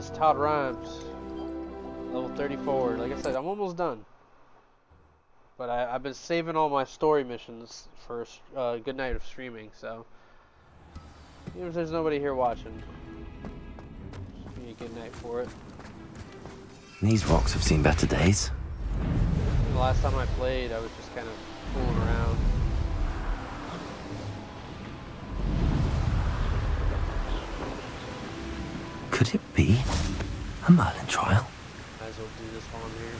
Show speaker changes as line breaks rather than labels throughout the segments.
is Todd Rhymes, level 34. Like I said, I'm almost done. But I've been saving all my story missions for a good night of streaming, so even if there's nobody here watching, just be a good night for it.
These rocks have seen better days.
The last time I played, I was just kind of fooling around.
Could it be a Merlin trial?
Might as well do this while I'm here.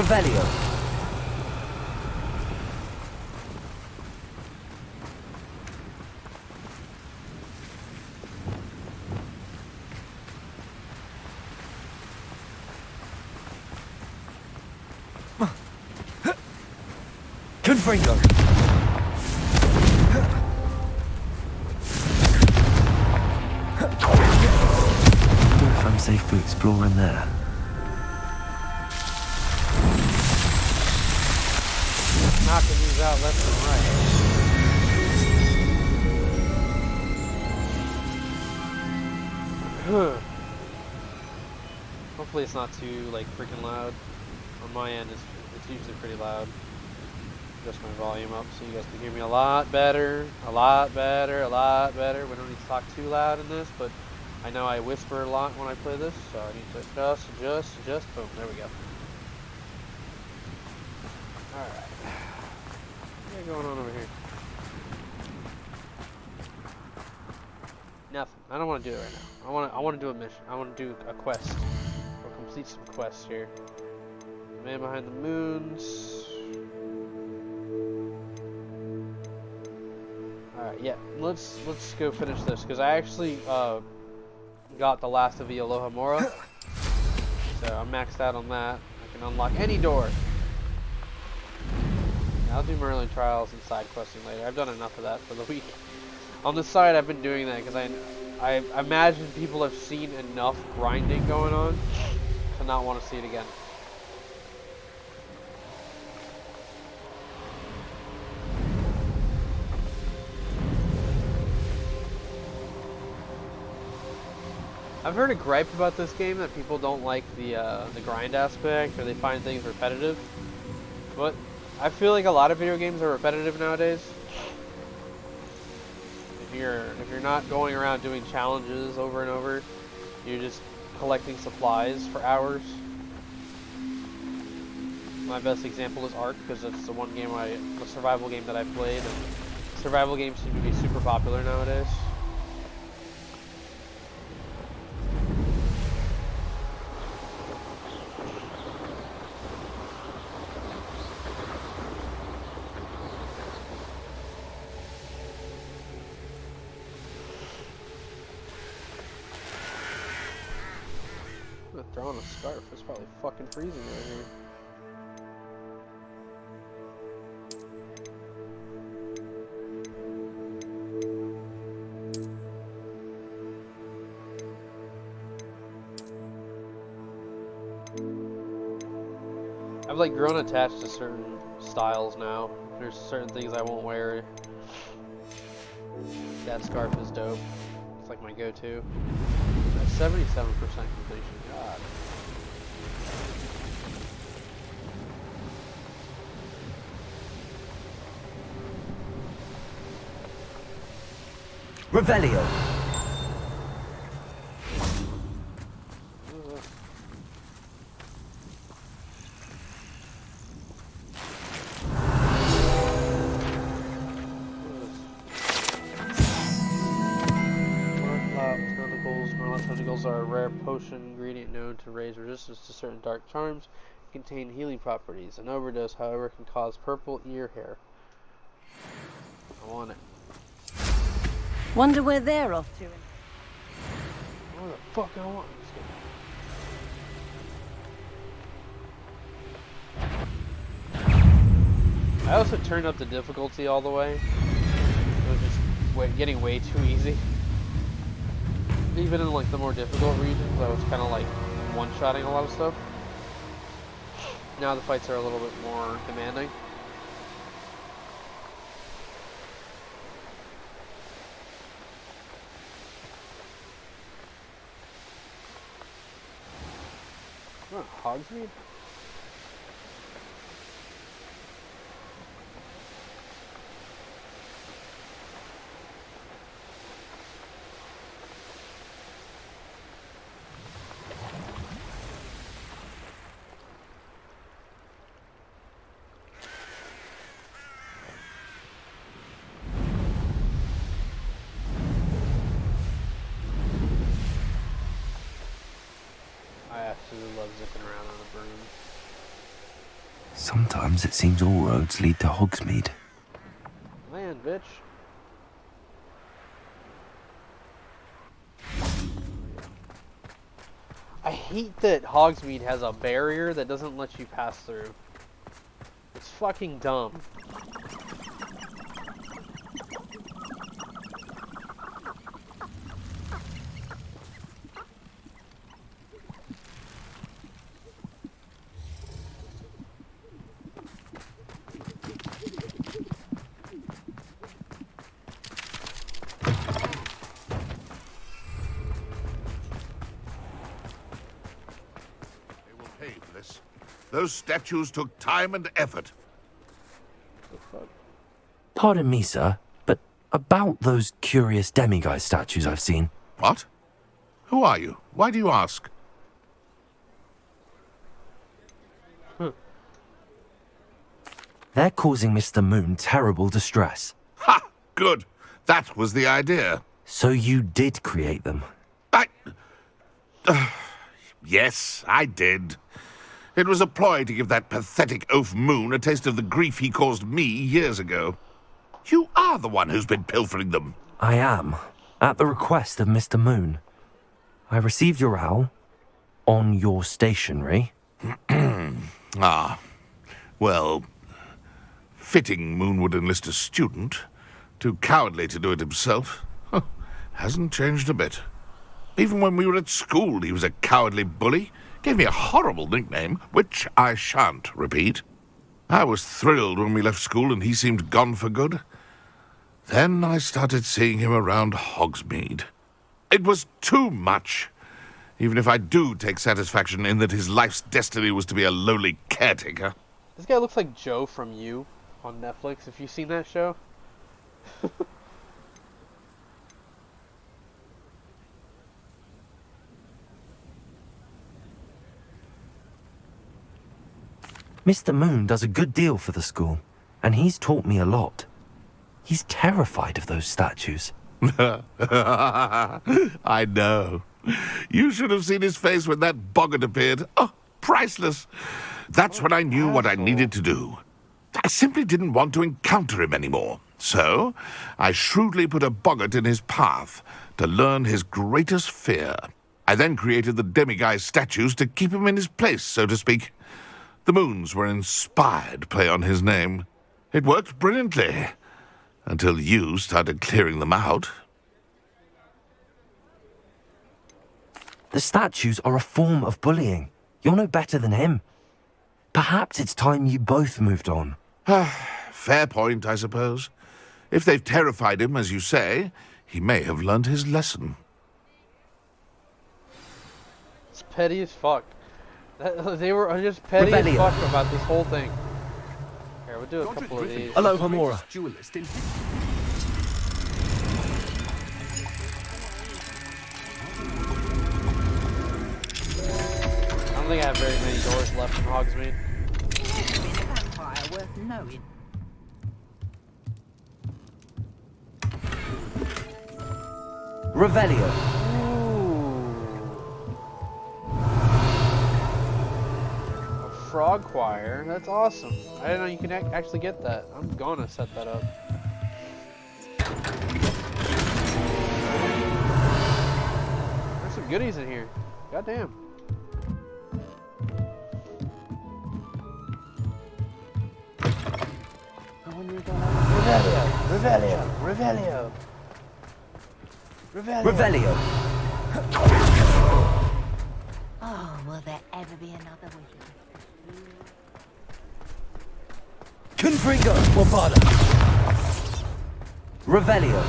Revelio. Confringo. Wonder if I'm safe to explore in there.
Knocking these out left and right. Hopefully it's not too like freaking loud. On my end, it's usually pretty loud. Adjust my volume up so you guys can hear me a lot better, a lot better, a lot better. We don't need to talk too loud in this, but I know I whisper a lot when I play this, so I need to adjust. Boom, there we go. Alright. What's going on over here? Nothing. I don't want to do it right now. I want to do a mission. I want to do a quest. Or complete some quests here. Man behind the moons. Alright, yeah. Let's go finish this because I actually got the last of the Aloha Mora. So I'm maxed out on that. I can unlock any door. I'll do Merlin trials and side questing later. I've done enough of that for the week. On the side, I've been doing that because I imagine people have seen enough grinding going on to not want to see it again. I've heard a gripe about this game that people don't like the grind aspect, or they find things repetitive. But I feel like a lot of video games are repetitive nowadays. If you're not going around doing challenges over and over, you're just collecting supplies for hours. My best example is Ark, because it's the one game the survival game that I played, and survival games seem to be super popular nowadays. Throwing a scarf. It's probably fucking freezing right here. I've like grown attached to certain styles now. There's certain things I won't wear. That scarf is dope. It's like my go-to. 77% completion. God.
Revelio.
Are a rare potion ingredient known to raise resistance to certain dark charms, contain healing properties. An overdose, however, can cause purple ear hair. I want it.
Wonder where they're off to.
What the fuck I want? I also turned up the difficulty all the way. It was just getting way too easy. Even in like the more difficult regions, I was kind of like one-shotting a lot of stuff. Now the fights are a little bit more demanding. Oh, Hogsmeade? I absolutely love zipping around on a broom.
Sometimes it seems all roads lead to Hogsmeade.
Land, bitch. I hate that Hogsmeade has a barrier that doesn't let you pass through. It's fucking dumb.
Those statues took time and effort.
Pardon me, sir, but about those curious demiguise statues I've seen.
What? Who are you? Why do you ask?
They're causing Mr. Moon terrible distress.
Ha! Good. That was the idea.
So you did create them?
Yes, I did. It was a ploy to give that pathetic oaf Moon a taste of the grief he caused me years ago. You are the one who's been pilfering them.
I am, at the request of Mr. Moon. I received your owl on your stationery.
Ah, well, fitting Moon would enlist a student. Too cowardly to do it himself. Huh, hasn't changed a bit. Even when we were at school, he was a cowardly bully. Gave me a horrible nickname, which I shan't repeat. I was thrilled when we left school and he seemed gone for good. Then I started seeing him around Hogsmeade. It was too much. Even if I do take satisfaction in that his life's destiny was to be a lowly caretaker.
This guy looks like Joe from You on Netflix. Have you seen that show?
Mr. Moon does a good deal for the school, and he's taught me a lot. He's terrified of those statues.
I know. You should have seen his face when that boggart appeared. Oh, priceless. That's when I knew what I needed to do. I simply didn't want to encounter him anymore. So, I shrewdly put a boggart in his path to learn his greatest fear. I then created the demiguise statues to keep him in his place, so to speak. The Moons were an inspired play on his name. It worked brilliantly, until you started clearing them out.
The statues are a form of bullying. You're no better than him. Perhaps it's time you both moved on.
Fair point, I suppose. If they've terrified him, as you say, he may have learned his lesson.
It's petty as fuck. They were just petty as fuck about this whole thing. Here, we'll do a couple of these.
Hello, Hamora.
I don't think I have very many doors left in Hogsmeade.
Never been a vampire worth knowing.
Revelio.
A frog choir? That's awesome. I didn't know you can actually get that. I'm gonna set that up. There's some goodies in here. Goddamn. Revelio! Revelio! Revelio!
Revelio.
Oh, will there ever be another wizard?
Confringo. Wabada. Revelio.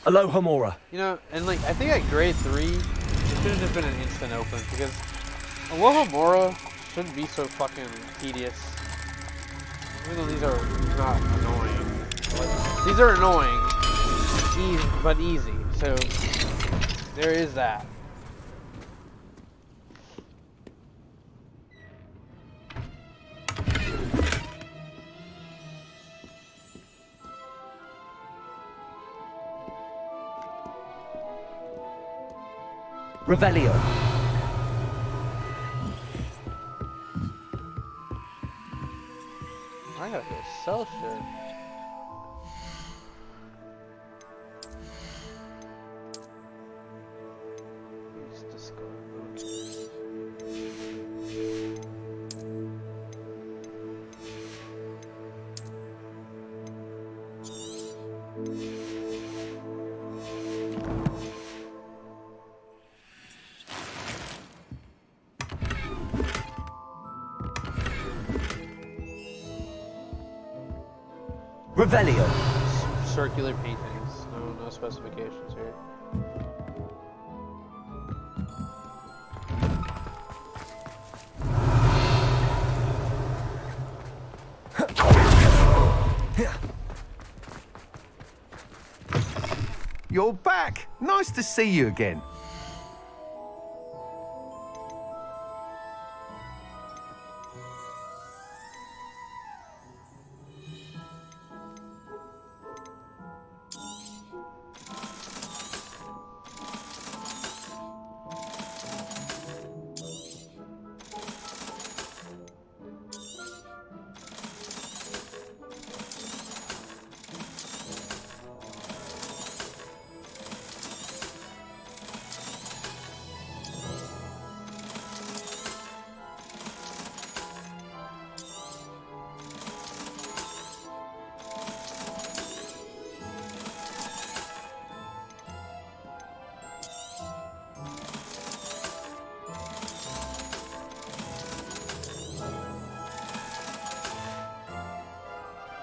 Aloha Mora.
You know, and like, I think at grade 3, should have just been an instant open because Alohomora shouldn't be so fucking tedious. Even though these are not annoying. Like, these are annoying, but easy. So there is that.
Revelio.
I gotta go sell shit. Let's discard those.
Revelio.
Circular paintings. No specifications here.
You're back! Nice to see you again.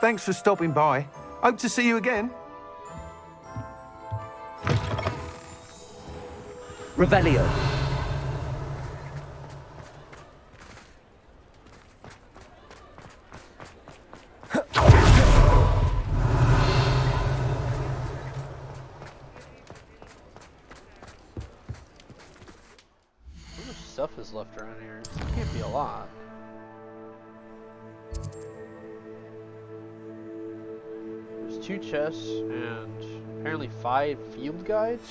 Thanks for stopping by. Hope to see you again.
Revelio.
How much stuff is left around here? It can't be a lot. There's 2 chests and apparently 5 field guides.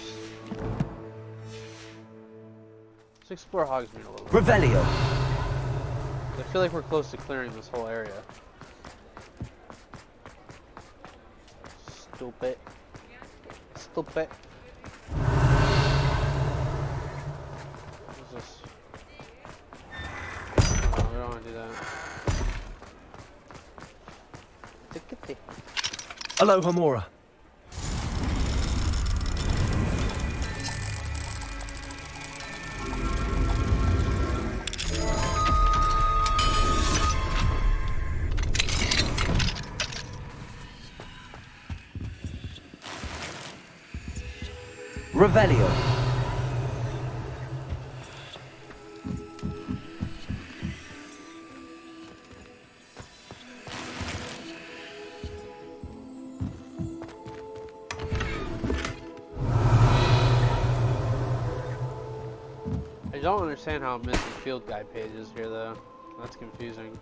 Let's explore Hogsmeade a little bit.
Revelio.
I feel like we're close to clearing this whole area. Stupid. Stupid. What is this? Oh, we don't want to do that. Tickety.
Alohomora. Revelio.
I don't understand how I'm missing field guide pages here though. That's confusing.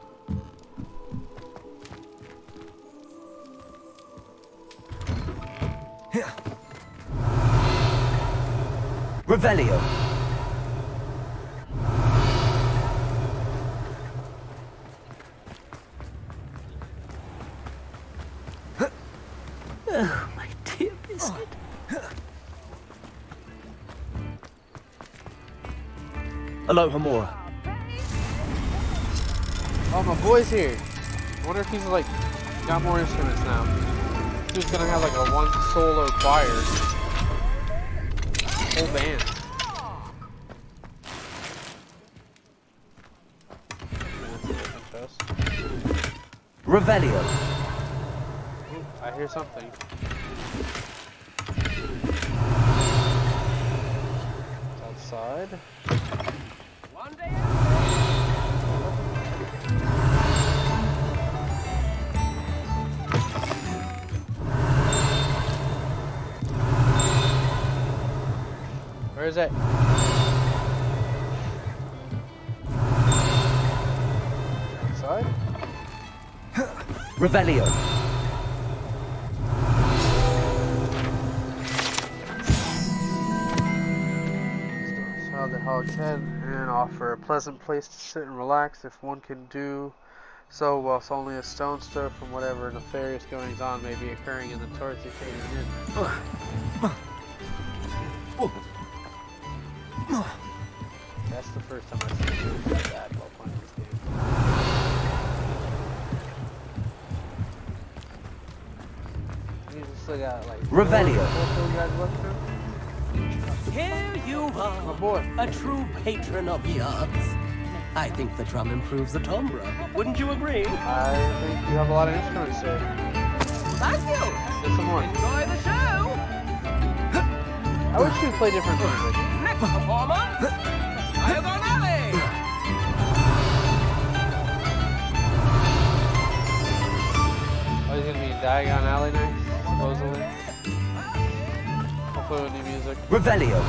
Revelio.
Oh, my dear biscuit.
Alohomora.
Oh, my boy's here. I wonder if he's like got more instruments now. Dude's gonna have like a 1 solo choir. Whole band.
Revelio.
Ooh, I hear something. outside. Where is it? Outside?
Revelio.
Saw the Hog's Head and offer a pleasant place to sit and relax if one can do so whilst only a stone's throw from whatever nefarious goings on may be occurring in the torture-shaded inn. That's the first time I've seen it like that while playing this game. You still got like
Revelio.
four guys left now?
Here you are,
Oh boy.
a true patron of the arts. I think the drum improves the timbre. Wouldn't you agree?
I think you have a lot of instruments there.
Thank you.
Get some more.
Enjoy the show.
I wish you'd play different music.
Next performer, Diagon Alley.
Oh, he's gonna be in Diagon Alley next, supposedly. Hopefully with new music.
Revelio.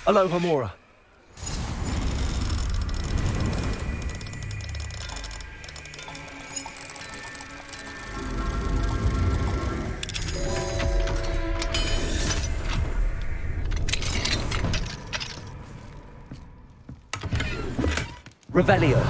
Aloha Mora. Revelio.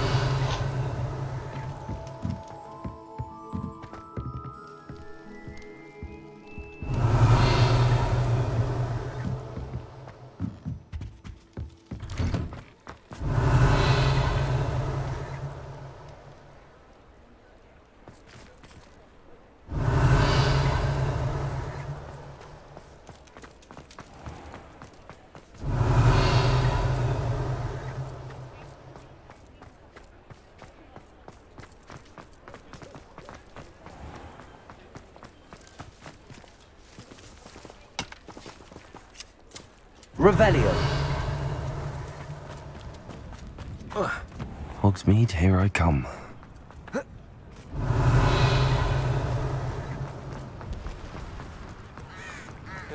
Revelio. Hogsmeade, here I come.
And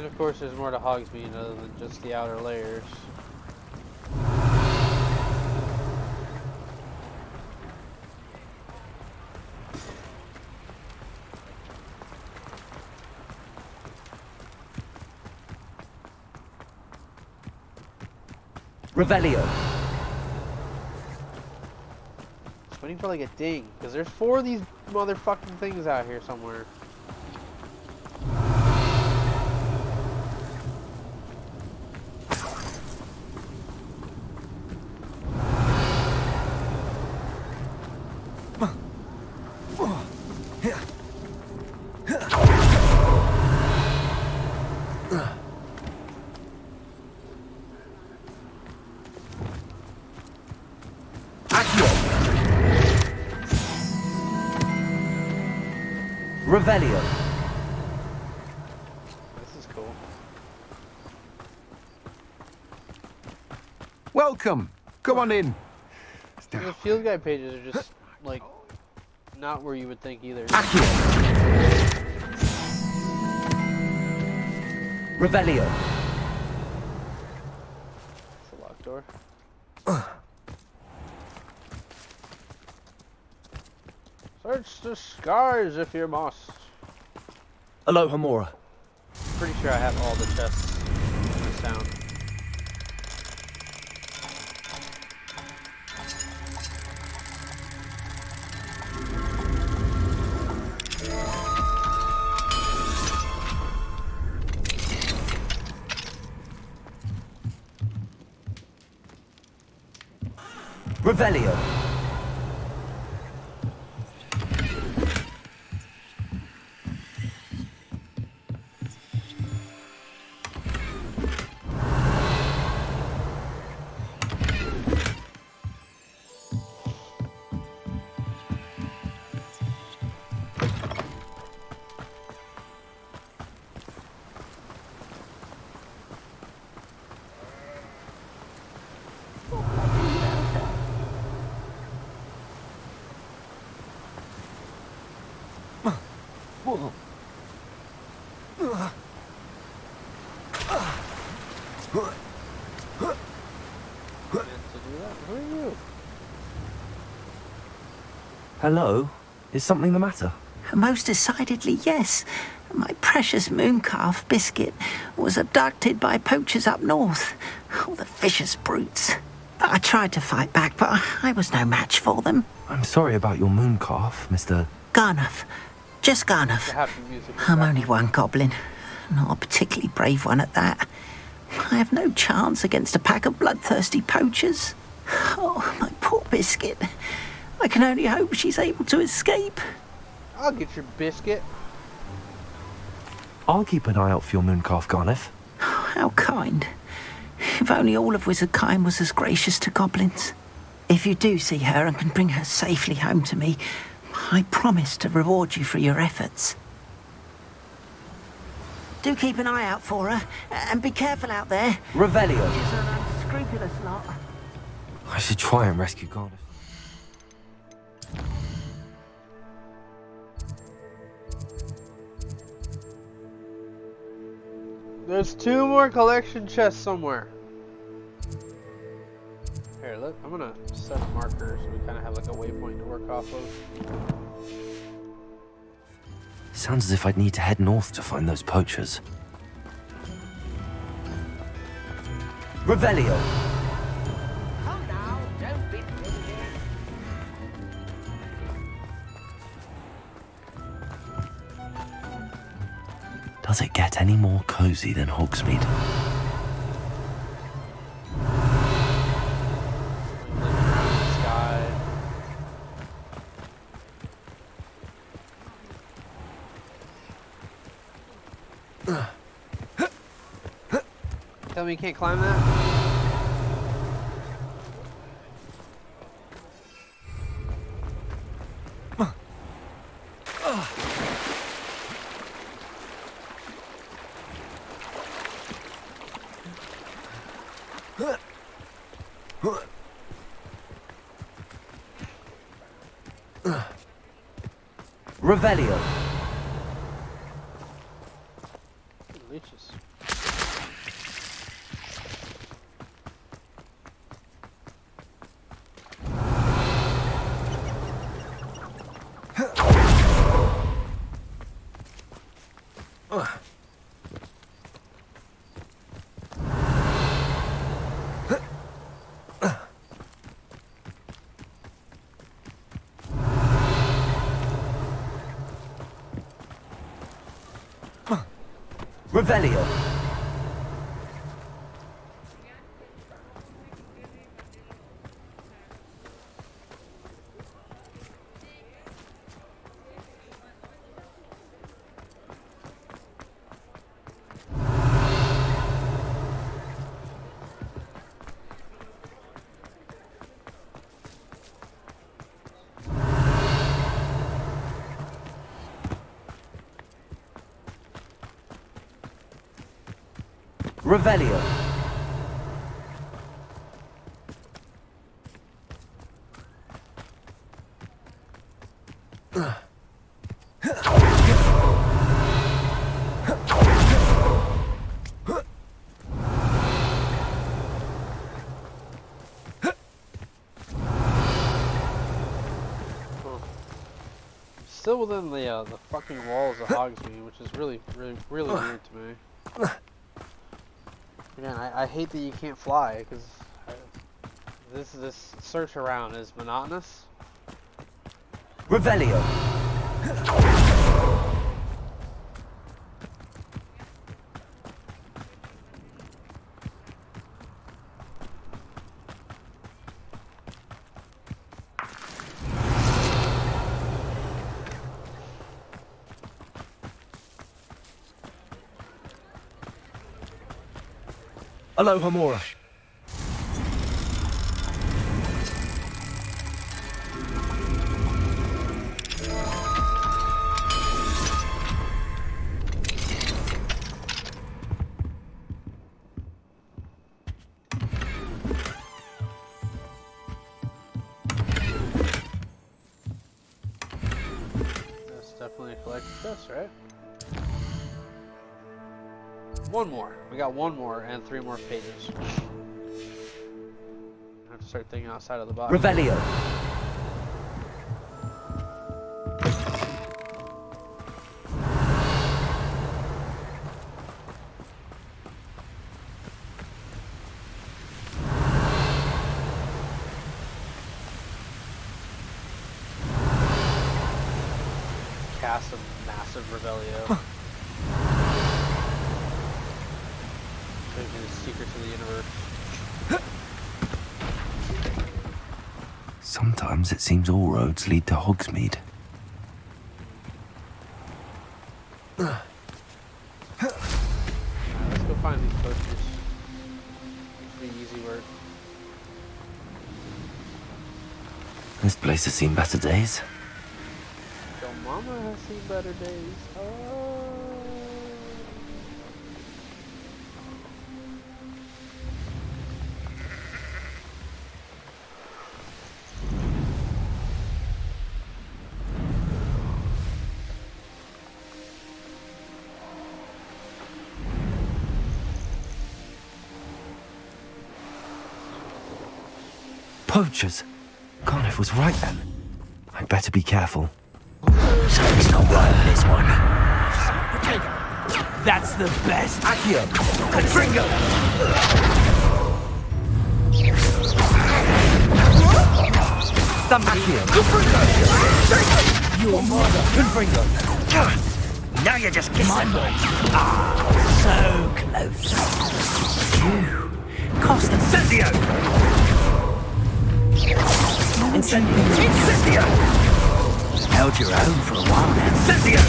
of course there's more to Hogsmeade other than just the outer layers.
Revelio.
Just waiting for like a ding, because there's 4 of these motherfucking things out here somewhere.
Revelio.
This is cool.
Welcome. Come on in.
The field guide pages are just like not where you would think either.
Revelio.
It's a locked door. Search the skies if you must.
Aloha Mora.
Pretty sure I have all the chests in this town.
Revelio.
Meant to do that. Who are you?
Hello? Is something the matter?
Most decidedly, yes. My precious mooncalf biscuit was abducted by poachers up north. Oh, the vicious brutes. I tried to fight back, but I was no match for them.
I'm sorry about your mooncalf, Mr.
Garnuff. Just
The
Garnuff.
happy music. is
I'm
back
only
on.
one goblin. Not a particularly brave one at that. I have no chance against a pack of bloodthirsty poachers. Oh, my poor biscuit. I can only hope she's able to escape.
I'll get your biscuit.
I'll keep an eye out for your mooncalf, Garneth.
How kind. If only all of Wizardkind was as gracious to goblins. If you do see her and can bring her safely home to me, I promise to reward you for your efforts. Do keep an eye out for her, and be careful out there.
Revelio.
She's an unscrupulous lot.
I should try and rescue Garneth.
There's 2 more collection chests somewhere. Here, look. I'm gonna set a marker so we kind of have like a waypoint to work off of.
Sounds as if I'd need to head north to find those poachers. Revelio.
Come now, don't be silly.
Does it get any more cozy than Hogsmeade?
Sky. Tell me you can't climb that?
Revelio.
Leeches.
Revelio. Revelio.
Still within the fucking walls of Hogsmeade, which is really weird to me. Again, I hate that you can't fly, because this search around is monotonous.
Revelio. Aloha Mora.
That's definitely collected this, right? One more. We got one more and 3 more pages. I have to start thinking outside of the box.
Revelio.
Cast a massive Revelio. The secrets of the universe.
Sometimes it seems all roads lead to Hogsmeade.
Alright, let's go find these poachers. Should be easy work.
This place has seen better days.
Your mama has seen better days. Oh.
Poachers. Carniff was right then. I'd better be careful. Something's not right with this one. That's the best. Accio. Confringo. Somebody. Confringo. Your mother. Confringo. Now you're just kissing. Ah, so close. Phew. Costa. Incendio. Incendio. Held your own for a while now. Incendio.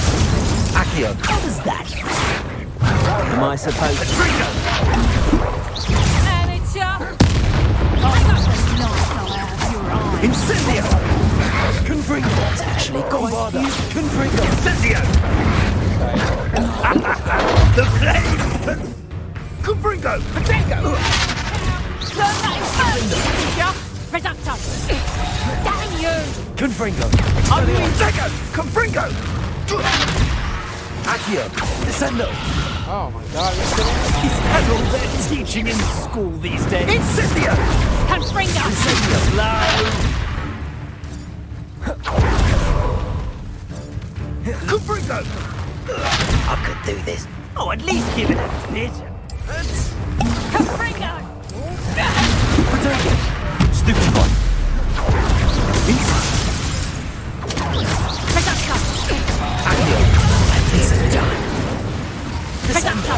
Accio. How was that? Am I supposed to? Incendio. Confringo. It's actually gone. Confringo. Incendio. The flame. Confringo. Potato.
Reducto! Damn you!
Confringo. Potato. Confringo. Accio. Descendo.
Oh my god, you're kidding me?
Is that all they're teaching in school these days? Incendio.
Confringo!
Incendio. Confringo. I could do this. Oh, at least give it a bit.
Confringo!
Potato. Stupid one.
Reducto!
Accio. It's a dime.
Reducto!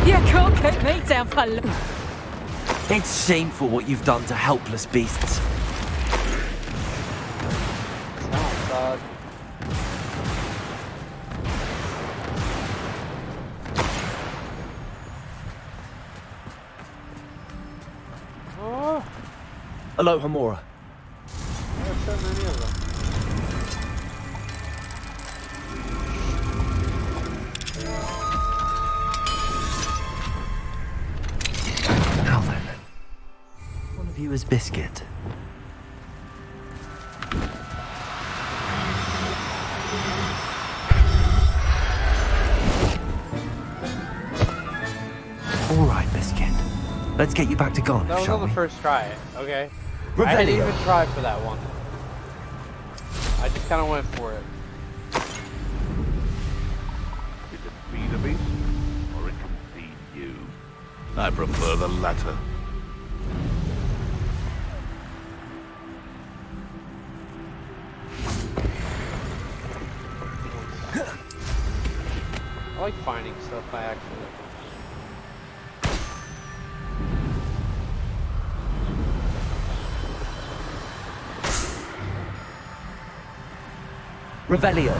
You can't keep me down for long.
It's shameful what you've done to helpless beasts.
Oh god. Oh,
Aloha Mora.
there's so many of them.
Now then. One of you is Biscuit. All right, Biscuit. Let's get you back to Garniff,
That was
shall
on the
we?
first try, okay? I didn't
Revelio.
even try for that one. I just kind of went for it.
Did it feed a beast, or it can feed you? I prefer the latter.
I like finding stuff by accident.
Revelio.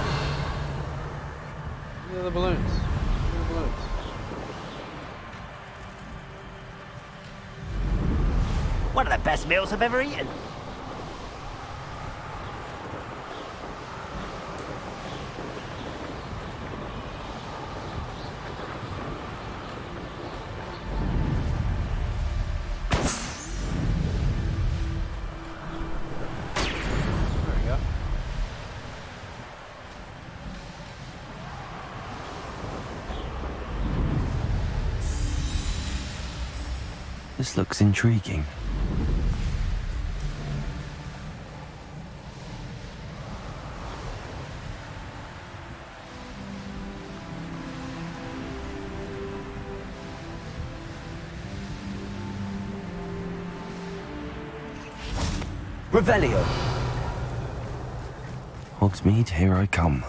Look at the balloons. Look at the balloons.
One of the best meals I've ever eaten.
There we go.
This looks intriguing. Revelio! Hogsmeade, here I come.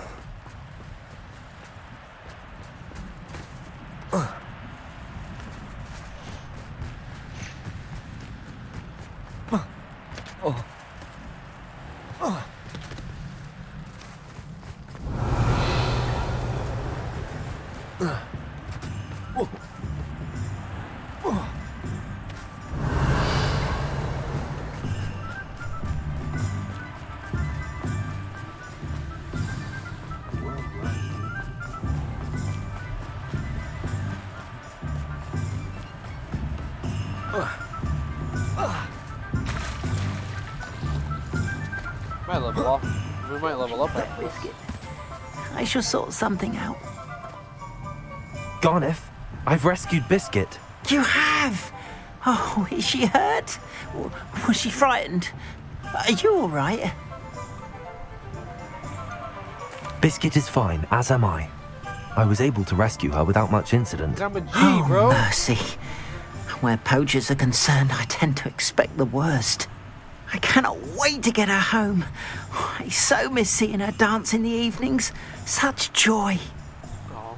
Might level up. We might level up after this.
I shall sort something out.
Garneth, I've rescued Biscuit.
You have? Oh, is she hurt? Was she frightened? Are you all right?
Biscuit is fine, as am I. I was able to rescue her without much incident.
I'm a G,
Oh,
bro.
mercy. Where poachers are concerned, I tend to expect the worst. I cannot wait to get her home. I so miss seeing her dance in the evenings. Such joy.
Oh.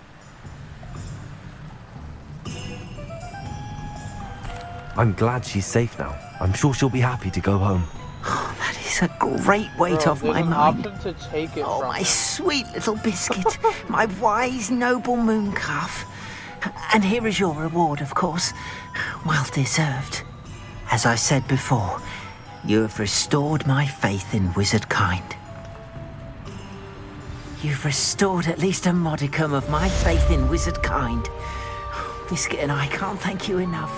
I'm glad she's safe now. I'm sure she'll be happy to go home.
Oh, that is a great weight
Bro,
off
there's
my
an
mind.
option to take it
Oh,
from
my
him.
sweet little biscuit. My wise, noble moon calf. And here is your reward, of course. Well deserved. As I said before, you have restored my faith in wizard kind. You've restored at least a modicum of my faith in wizard kind. Biscuit and I can't thank you enough.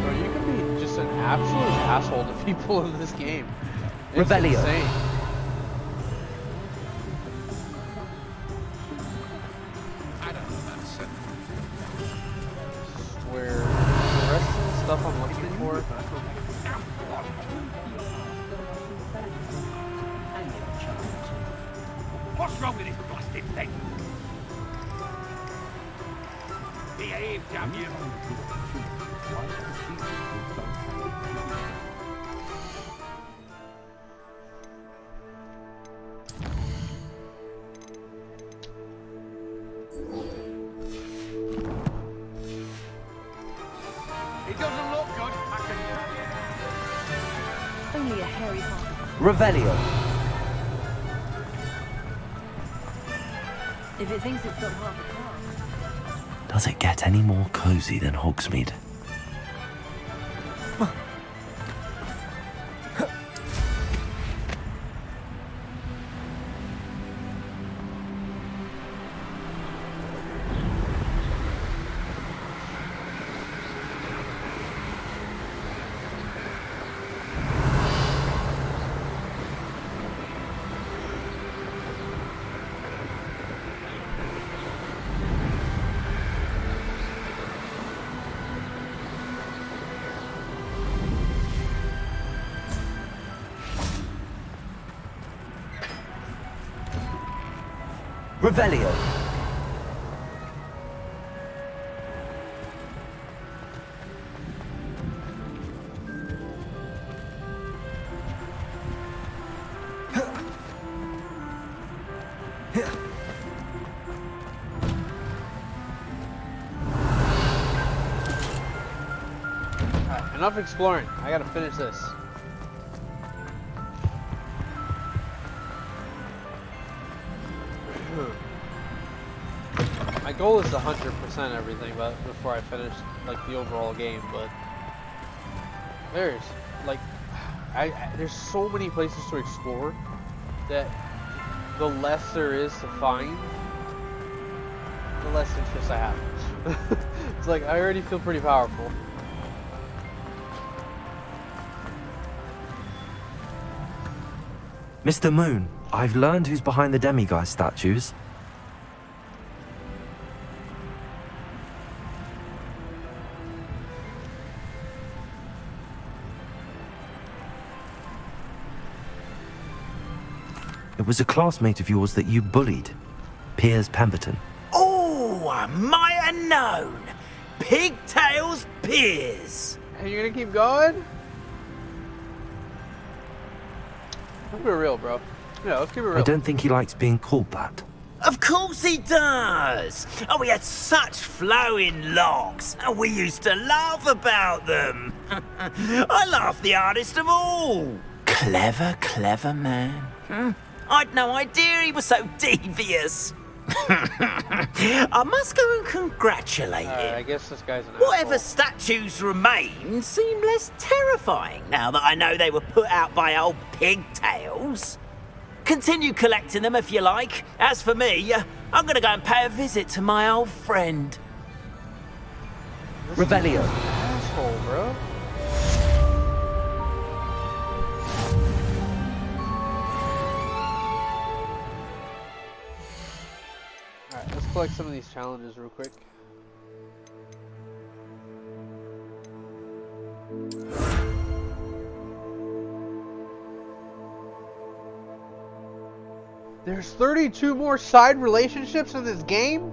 Bro, you can be just an absolute asshole to people in this game. It's
Revelio.
insane. Where the rest of the stuff I'm looking for.
What's wrong with this blasted thing? Behave, damn you! It doesn't look good. I can...
Only a hairy heart.
Revelio.
If it thinks it's got half a class.
Does it get any more cozy than Hogsmeade? Revelio.
Alright, enough exploring. I gotta finish this. My goal is to 100% everything, but before I finish like the overall game. But there's like, there's so many places to explore that the less there is to find, the less interest I have. It's like I already feel pretty powerful.
Mr. Moon, I've learned who's behind the demiguise statues. It was a classmate of yours that you bullied, Piers Pemberton.
Oh, I might have known. Pigtails Piers.
Hey, you gonna keep going? Let's be real, bro. Yeah, let's keep it real.
I don't think he likes being called that.
Of course he does. Oh, we had such flowing locks, and we used to laugh about them. I laughed the hardest of all. Clever, clever man. I'd no idea he was so devious. I must go and congratulate him.
I guess this guy's an
Whatever
asshole.
statues remain seem less terrifying now that I know they were put out by old pigtails. Continue collecting them if you like. As for me, I'm gonna go and pay a visit to my old friend.
Revelio.
Asshole, bro. Alright, let's collect some of these challenges real quick. There's 32 more side relationships in this game?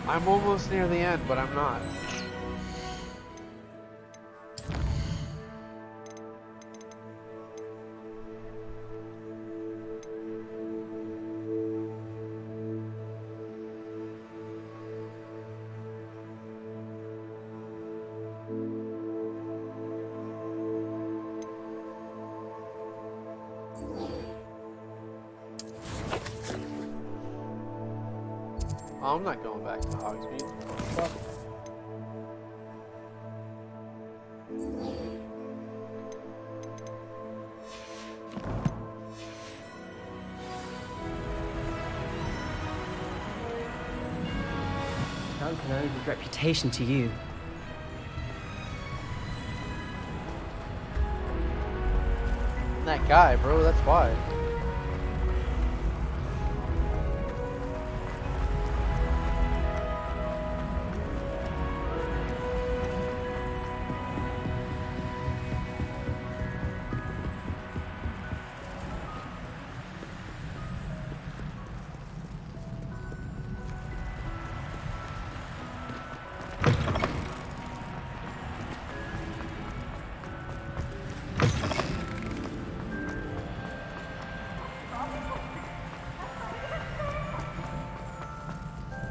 I'm almost near the end, but I'm not. Oh, I'm not going back to Hogsmeade. Fuck.
Duncan owed his reputation to you.
That guy, bro, that's why.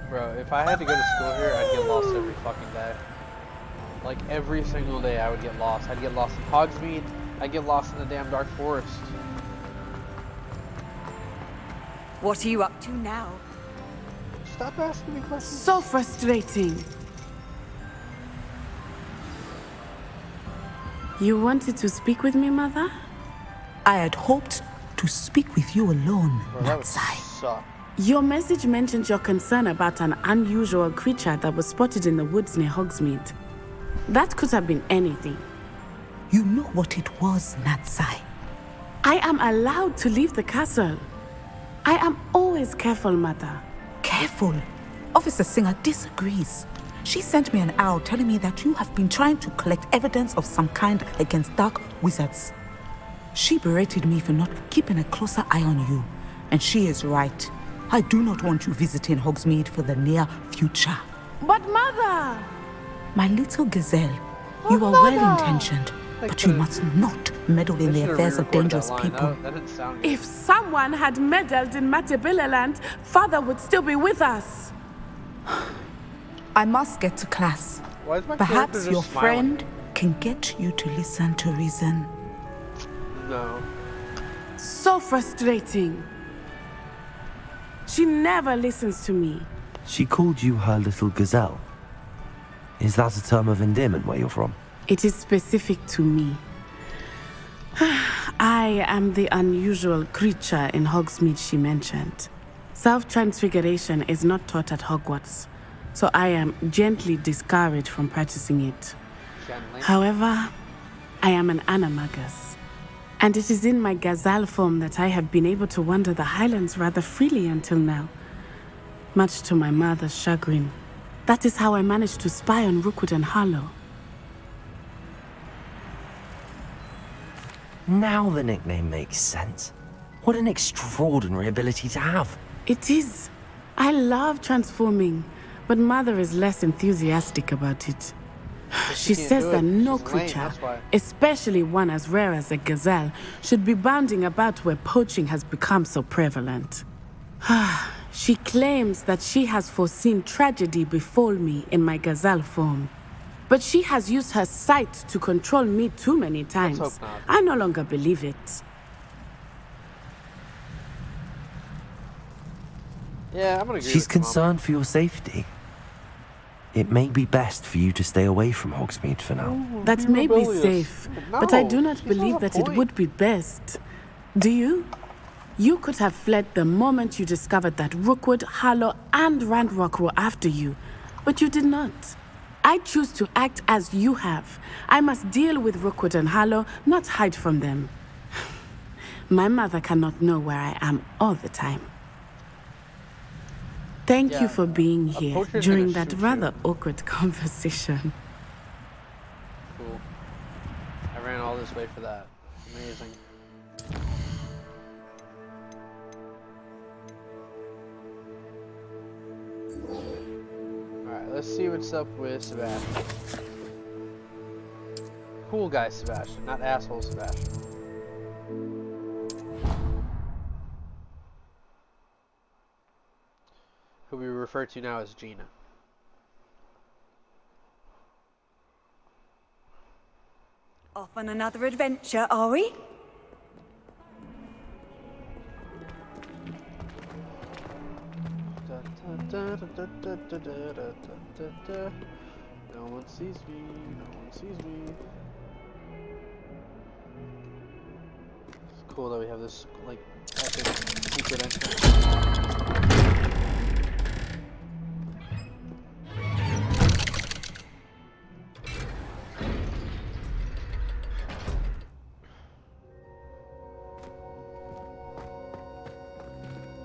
Bro, if I had to go to school here, I'd get lost every fucking day. Like, every single day I would get lost. I'd get lost in Hogsmeade, I'd get lost in the damn Dark Forest.
What are you up to now?
Stop asking me questions.
So frustrating. You wanted to speak with me, Mother?
I had hoped to speak with you alone,
Bro, that would
Natsai.
suck.
Your message mentioned your concern about an unusual creature that was spotted in the woods near Hogsmeade. That could have been anything.
You know what it was, Natsai.
I am allowed to leave the castle. I am always careful, Mother.
Careful. Officer Singer disagrees. She sent me an owl telling me that you have been trying to collect evidence of some kind against dark wizards. She berated me for not keeping a closer eye on you. And she is right. I do not want you visiting Hogsmeade for the near future.
But Mother!
My little gazelle, you are well-intentioned, but you must not meddle in the affairs of dangerous people.
That didn't sound good.
If someone had meddled in Matabeleland, Father would still be with us.
I must get to class.
Why is my character
Perhaps
just
your
smiling?
friend can get you to listen to reason.
No.
So frustrating. She never listens to me.
She called you her little gazelle. Is that a term of endearment where you're from?
It is specific to me. I am the unusual creature in Hogsmeade she mentioned. Self-transfiguration is not taught at Hogwarts, so I am gently discouraged from practicing it.
Gently.
However, I am an animagus, and it is in my gazelle form that I have been able to wander the Highlands rather freely until now, much to my mother's chagrin. That is how I managed to spy on Rookwood and Hallow.
Now the nickname makes sense. What an extraordinary ability to have.
It is. I love transforming, but Mother is less enthusiastic about it. She says that no creature, especially one as rare as a gazelle, should be bounding about where poaching has become so prevalent. She claims that she has foreseen tragedy befall me in my gazelle form. But she has used her sight to control me too many times. I no longer believe it.
Yeah, I'm gonna agree
She's
with you, Mom.
concerned for your safety. It may be best for you to stay away from Hogsmeade for now.
That may be safe, but I do not believe that it would be best. Do you? You could have fled the moment you discovered that Rookwood, Hallow, and Randrock were after you, but you did not. I choose to act as you have. I must deal with Rookwood and Hallow, not hide from them. My mother cannot know where I am all the time. Thank you for being here during that rather awkward conversation.
Cool. I ran all this way for that. Amazing. Alright, let's see what's up with Sebastian. Cool guy Sebastian, not asshole Sebastian. Who we refer to now as Gina.
Off on another adventure, are we?
No one sees me, no one sees me. It's cool that we have this, like, epic secret entrance.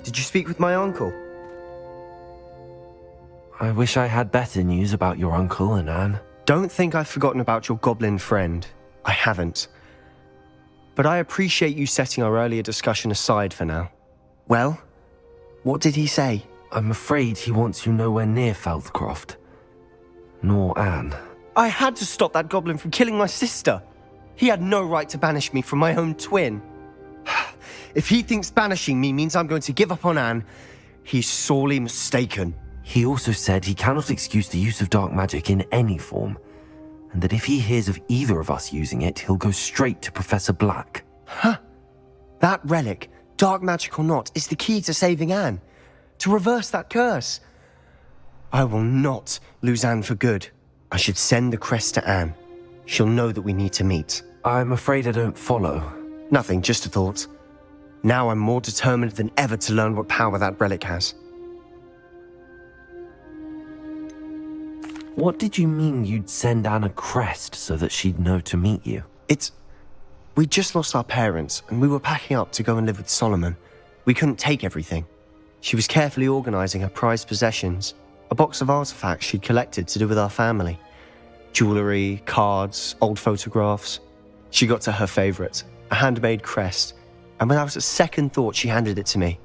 Did you speak with my uncle?
I wish I had better news about your uncle and Anne.
Don't think I've forgotten about your goblin friend. I haven't. But I appreciate you setting our earlier discussion aside for now. Well, what did he say?
I'm afraid he wants you nowhere near Feldcroft. Nor Anne.
I had to stop that goblin from killing my sister. He had no right to banish me from my own twin. If he thinks banishing me means I'm going to give up on Anne, he's sorely mistaken.
He also said he cannot excuse the use of dark magic in any form, and that if he hears of either of us using it, he'll go straight to Professor Black.
Huh. That relic, dark magic or not, is the key to saving Anne. To reverse that curse. I will not lose Anne for good. I should send the crest to Anne. She'll know that we need to meet.
I'm afraid I don't follow.
Nothing, just a thought. Now I'm more determined than ever to learn what power that relic has.
What did you mean you'd send Anne a crest so that she'd know to meet you?
We just lost our parents, and we were packing up to go and live with Solomon. We couldn't take everything. She was carefully organising her prized possessions, a box of artifacts she'd collected to do with our family. Jewellery, cards, old photographs. She got to her favourite, a handmade crest, and without a second thought she handed it to me.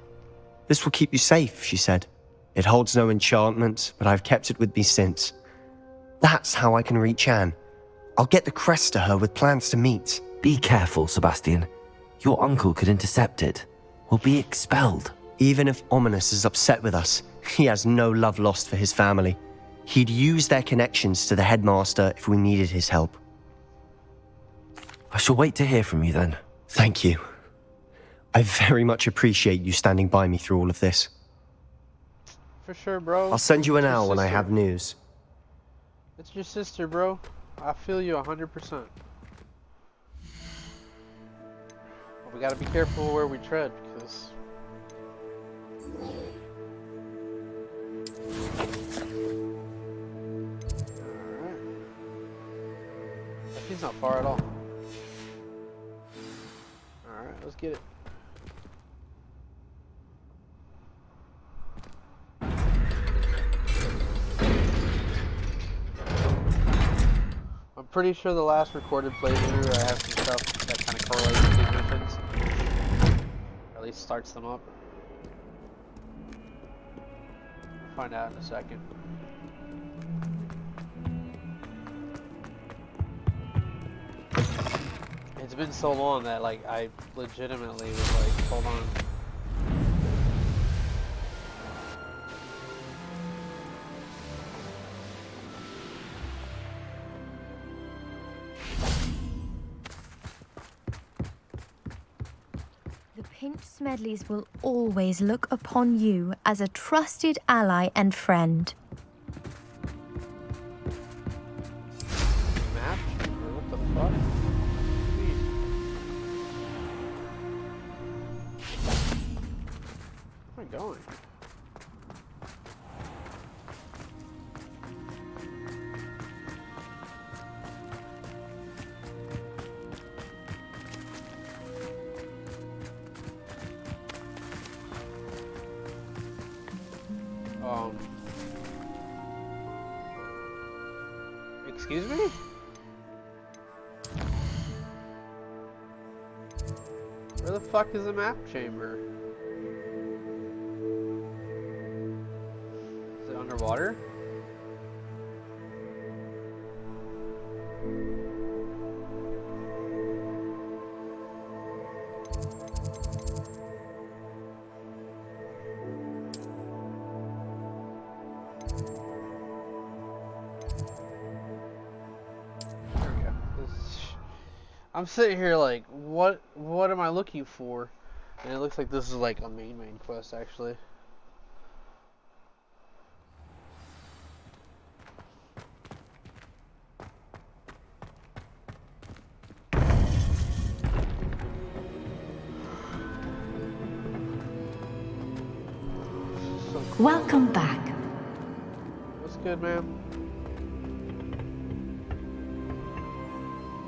"This will keep you safe," she said. "It holds no enchantment, but I've kept it with me since. That's how I can reach Anne. I'll get the crest to her with plans to meet."
Be careful, Sebastian. Your uncle could intercept it. We'll be expelled.
Even if Ominous is upset with us, he has no love lost for his family. He'd use their connections to the headmaster if we needed his help.
I shall wait to hear from you then.
Thank you. I very much appreciate you standing by me through all of this.
For sure, bro.
I'll send you an
It's your
owl when I
sister.
have news.
It's your sister, bro. I feel you 100%. But we gotta be careful where we tread, because... Alright. He's not far at all. Alright, let's get it. I'm pretty sure the last recorded playthrough I have some stuff that kind of correlates with these missions. Or at least starts them up. We'll find out in a second. It's been so long that like I legitimately was like, hold on.
The Pinch Smedleys will always look upon you as a trusted ally and friend.
Map? What the fuck? Where am I going? Excuse me? Where the fuck is the map chamber? Is it underwater? I'm sitting here like, what am I looking for? And it looks like this is like a main quest actually. So cool.
Welcome back.
What's good, ma'am?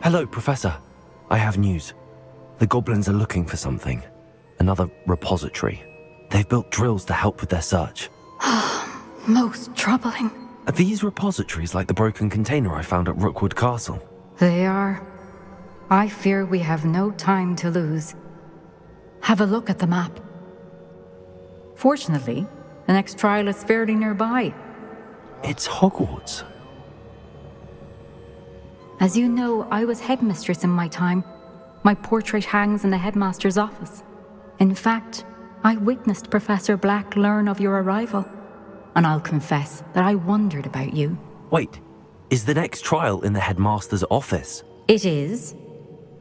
Hello, Professor. I have news. The goblins are looking for something. Another repository. They've built drills to help with their search.
Most troubling.
Are these repositories like the broken container I found at Rookwood Castle?
They are. I fear we have no time to lose. Have a look at the map. Fortunately, the next trial is fairly nearby.
It's Hogwarts.
As you know, I was headmistress in my time. My portrait hangs in the headmaster's office. In fact, I witnessed Professor Black learn of your arrival. And I'll confess that I wondered about you.
Wait, is the next trial in the headmaster's office?
It is.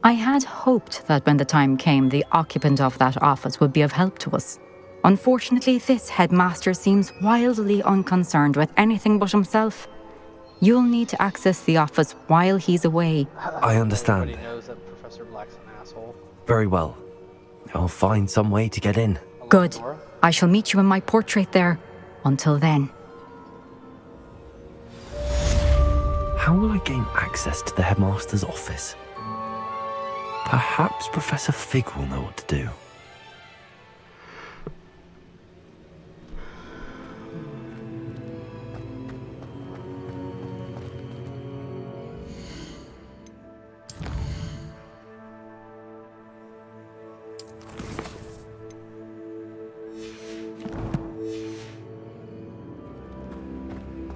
I had hoped that when the time came, the occupant of that office would be of help to us. Unfortunately, this headmaster seems wildly unconcerned with anything but himself. You'll need to access the office while he's away.
I understand.
Everybody knows that Professor Black's an asshole.
Very well. I'll find some way to get in.
Good. I shall meet you in my portrait there. Until then.
How will I gain access to the headmaster's office? Perhaps Professor Fig will know what to do.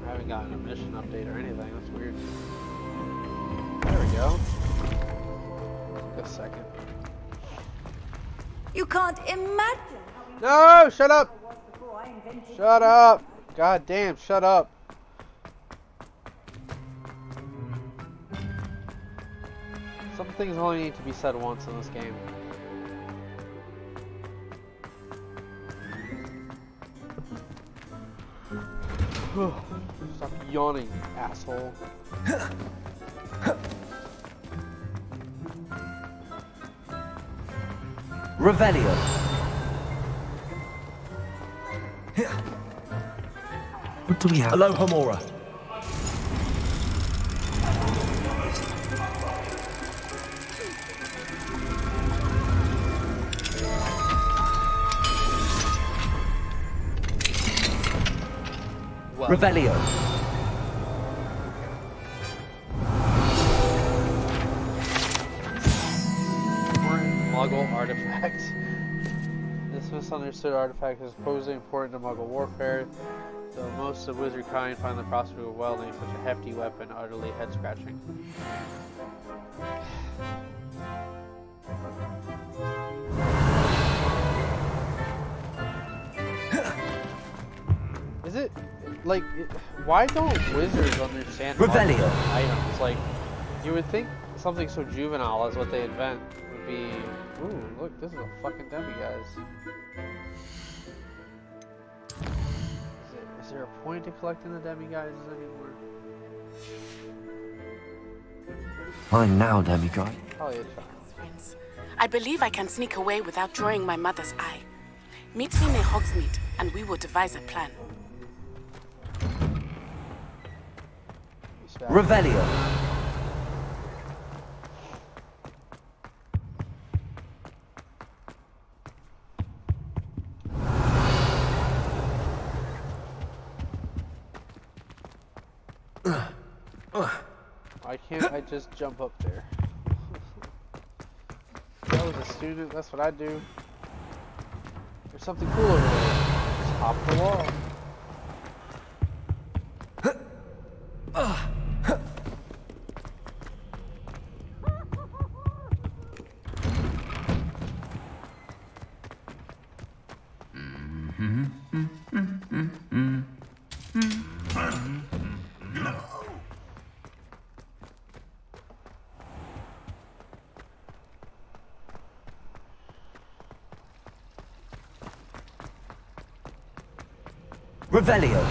I haven't gotten a mission update or anything. That's weird. There we go. Took a second.
You can't imagine.
No! Shut up! Shut up! God damn! Shut up! things only need to be said once in this game. Stop yawning, asshole.
Revelio. What do we have?
Aloha Mora.
Revelio.
Muggle artifact. This misunderstood artifact is supposedly important to Muggle warfare, though most of wizard kind find the prospect of wielding such a hefty weapon utterly head-scratching. Is it like why don't wizards understand
Revelio
items? Like you would think something so juvenile as what they invent would be. Ooh, look, this is a fucking demiguise. Is there a point to collecting the demiguises anymore?
Fine now, demiguise.
Probably a try.
I believe I can sneak away without drawing my mother's eye. Meet me near Hogsmeade, and we will devise a plan.
Revelio.
Why can't I just jump up there? If I was a student, that's what I'd do. There's something cool over there. Just hop the wall.
Revelio.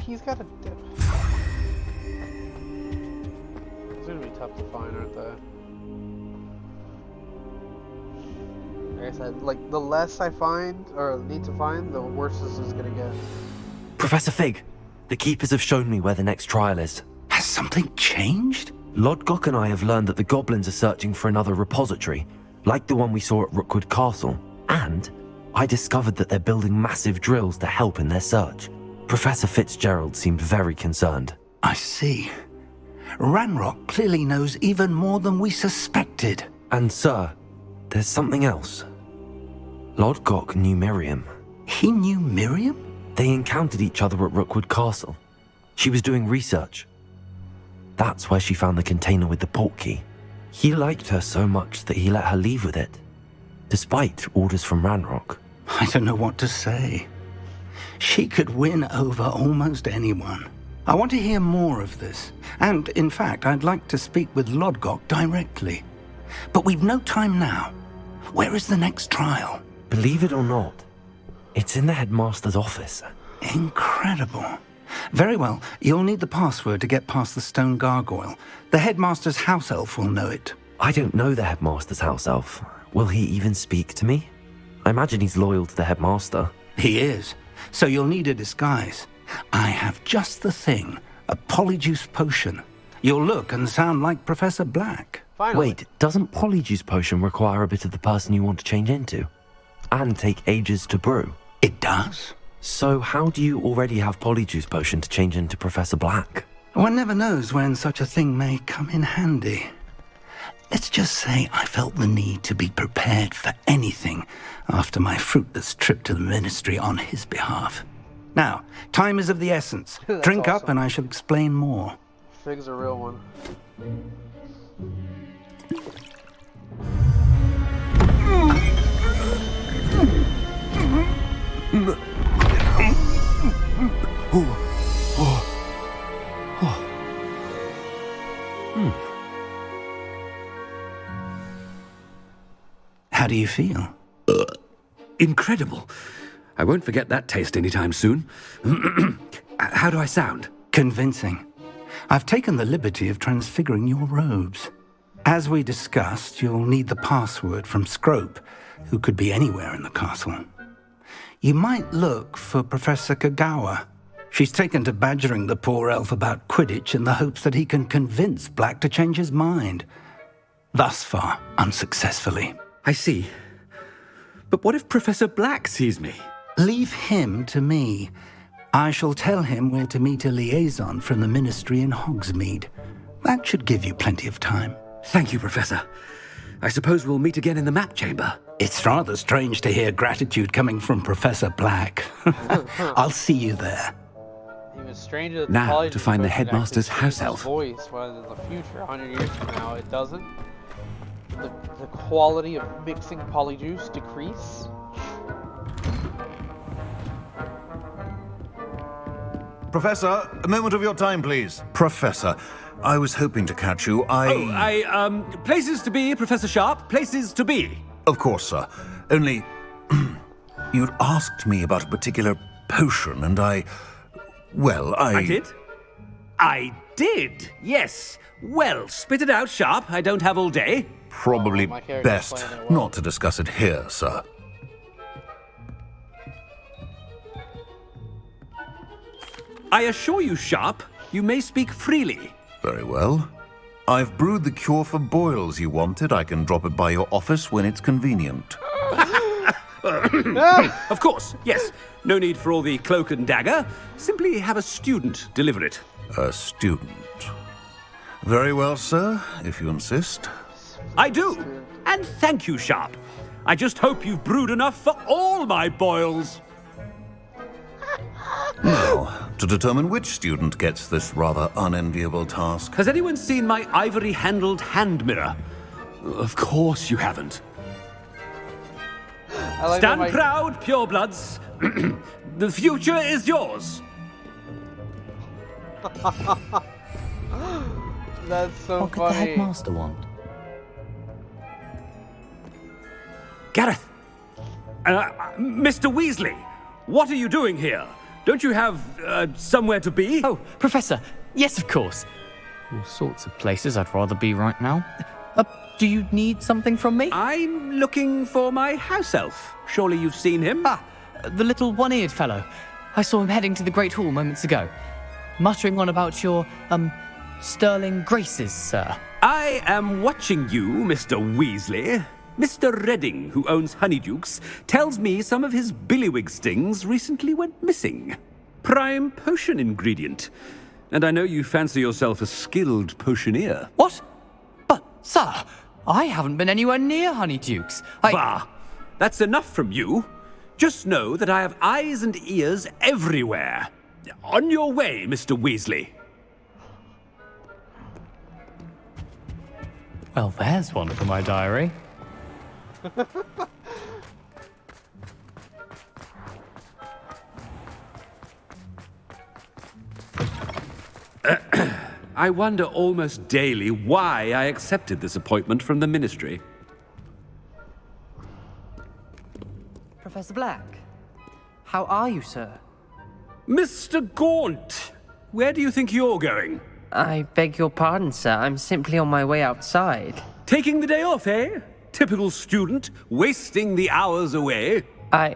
He's got a... It's gonna be tough to find, aren't they? Like I said, like, the less I find, or need to find, the worse this is gonna get.
Professor Fig, the Keepers have shown me where the next trial is.
Has something changed?
Lodgok and I have learned that the goblins are searching for another repository, like the one we saw at Rookwood Castle. And I discovered that they're building massive drills to help in their search. Professor Fitzgerald seemed very concerned.
I see. Ranrock clearly knows even more than we suspected.
And sir, there's something else. Lodgok knew Miriam.
He knew Miriam?
They encountered each other at Rookwood Castle. She was doing research. That's where she found the container with the portkey. He liked her so much that he let her leave with it, despite orders from Ranrock.
I don't know what to say. She could win over almost anyone. I want to hear more of this. And, in fact, I'd like to speak with Lodgok directly. But we've no time now. Where is the next trial?
Believe it or not, it's in the headmaster's office.
Incredible. Very well. You'll need the password to get past the stone gargoyle. The headmaster's house elf will know it.
I don't know the headmaster's house elf. Will he even speak to me? I imagine he's loyal to the headmaster.
He is. So you'll need a disguise. I have just the thing. A polyjuice potion.
You'll look and sound like Professor Black.
Finally.
Wait, doesn't Polyjuice Potion require a bit of the person you want to change into? And take ages to brew?
It does.
So how do you already have Polyjuice Potion to change into Professor Black?
One never knows when such a thing may come in handy. Let's just say I felt the need to be prepared for anything after my fruitless trip to the Ministry on his behalf. Now, time is of the essence. Drink up and I shall explain more.
Fig's a real one.
How do you feel?
Incredible. I won't forget that taste anytime soon. How do I sound?
Convincing. I've taken the liberty of transfiguring your robes. As we discussed, you'll need the password from Scrope, who could be anywhere in the castle. You might look for Professor Kagawa. She's taken to badgering the poor elf about Quidditch in the hopes that he can convince Black to change his mind. Thus far, unsuccessfully.
I see. But what if Professor Black sees me?
Leave him to me. I shall tell him where to meet a liaison from the Ministry in Hogsmeade. That should give you plenty of time.
Thank you, Professor. I suppose we'll meet again in the map chamber.
It's rather strange to hear gratitude coming from Professor Black. I'll see you there.
Even stranger that
Now,
the
to find the
Polyjuice Potion
headmaster's
actually
house
changes
elf.
Voice, while in the future, 100 years from now, it doesn't. The quality of mixing Polyjuice decrease.
Professor, a moment of your time, please. Professor, I was hoping to catch you.
Places to be, Professor Sharp. Places to be.
Of course, sir. Only, you'd asked me about a particular potion, and I
did? I did, yes. Well, spit it out, Sharp. I don't have all day.
Probably best not to discuss it here, sir.
I assure you, Sharp, you may speak freely.
Very well. I've brewed the cure for boils you wanted. I can drop it by your office when it's convenient.
Of course, yes. No need for all the cloak and dagger. Simply have a student deliver it.
A student. Very well, sir, if you insist.
I do. And thank you, Sharp. I just hope you've brewed enough for all my boils.
Now, to determine which student gets this rather unenviable task.
Has anyone seen my ivory-handled hand mirror? Of course you haven't. Stand proud, purebloods. The future is yours.
That's so
what
funny.
Could the headmaster want?
Gareth! Mr. Weasley, what are you doing here? Don't you have somewhere to be?
Oh, Professor, yes, of course. All sorts of places I'd rather be right now. Do you need something from me?
I'm looking for my house elf. Surely you've seen him?
Ah, the little one-eared fellow. I saw him heading to the Great Hall moments ago, muttering on about your, sterling graces, sir.
I am watching you, Mr. Weasley. Mr. Redding, who owns Honeydukes, tells me some of his billywig stings recently went missing. Prime potion ingredient. And I know you fancy yourself a skilled potioneer.
What? But, sir, I haven't been anywhere near Honeydukes.
Bah! That's enough from you. Just know that I have eyes and ears everywhere. On your way, Mr. Weasley.
Well, there's one for my diary.
I wonder almost daily why I accepted this appointment from the Ministry.
Professor Black, how are you, sir?
Mr. Gaunt, where do you think you're going?
I beg your pardon, sir. I'm simply on my way outside.
Taking the day off, eh? Typical student, wasting the hours away.
I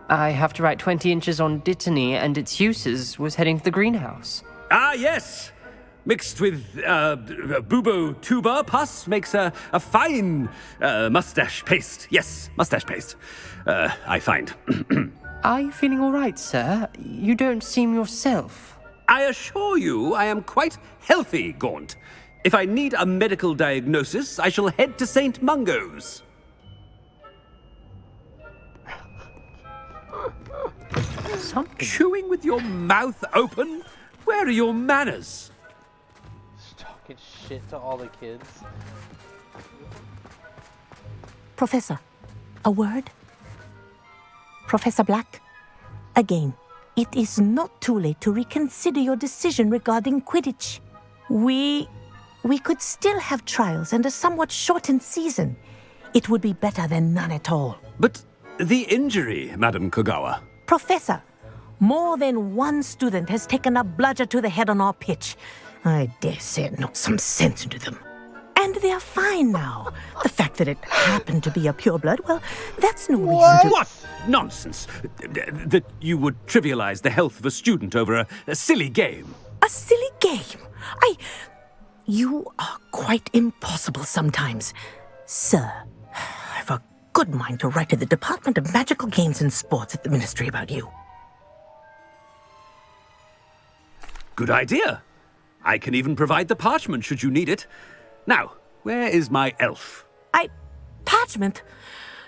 have to write 20 inches on Dittany and its uses. Was heading to the greenhouse.
Ah, yes. mixed with bubo tuber pus makes a fine mustache paste. Yes, mustache paste. I find.
Are you feeling all right, sir? You don't seem yourself.
I assure you I am quite healthy, Gaunt. If I need a medical diagnosis, I shall head to St. Mungo's.
Something.
Chewing with your mouth open? Where are your manners?
Just talking shit to all the kids.
Professor, a word? Professor Black, again, it is not too late to reconsider your decision regarding Quidditch. We could still have trials and a somewhat shortened season. It would be better than none at all.
But the injury, Madam Kogawa.
Professor, more than one student has taken a bludger to the head on our pitch. I dare say it knocked some sense into them. And they're fine now. The fact that it happened to be a pureblood, well, that's no reason to...
What nonsense! That you would trivialize the health of a student over a silly game.
A silly game? You are quite impossible sometimes. Sir, I've a good mind to write to the Department of Magical Games and Sports at the Ministry about you.
Good idea. I can even provide the parchment should you need it. Now, where is my elf?
Parchment?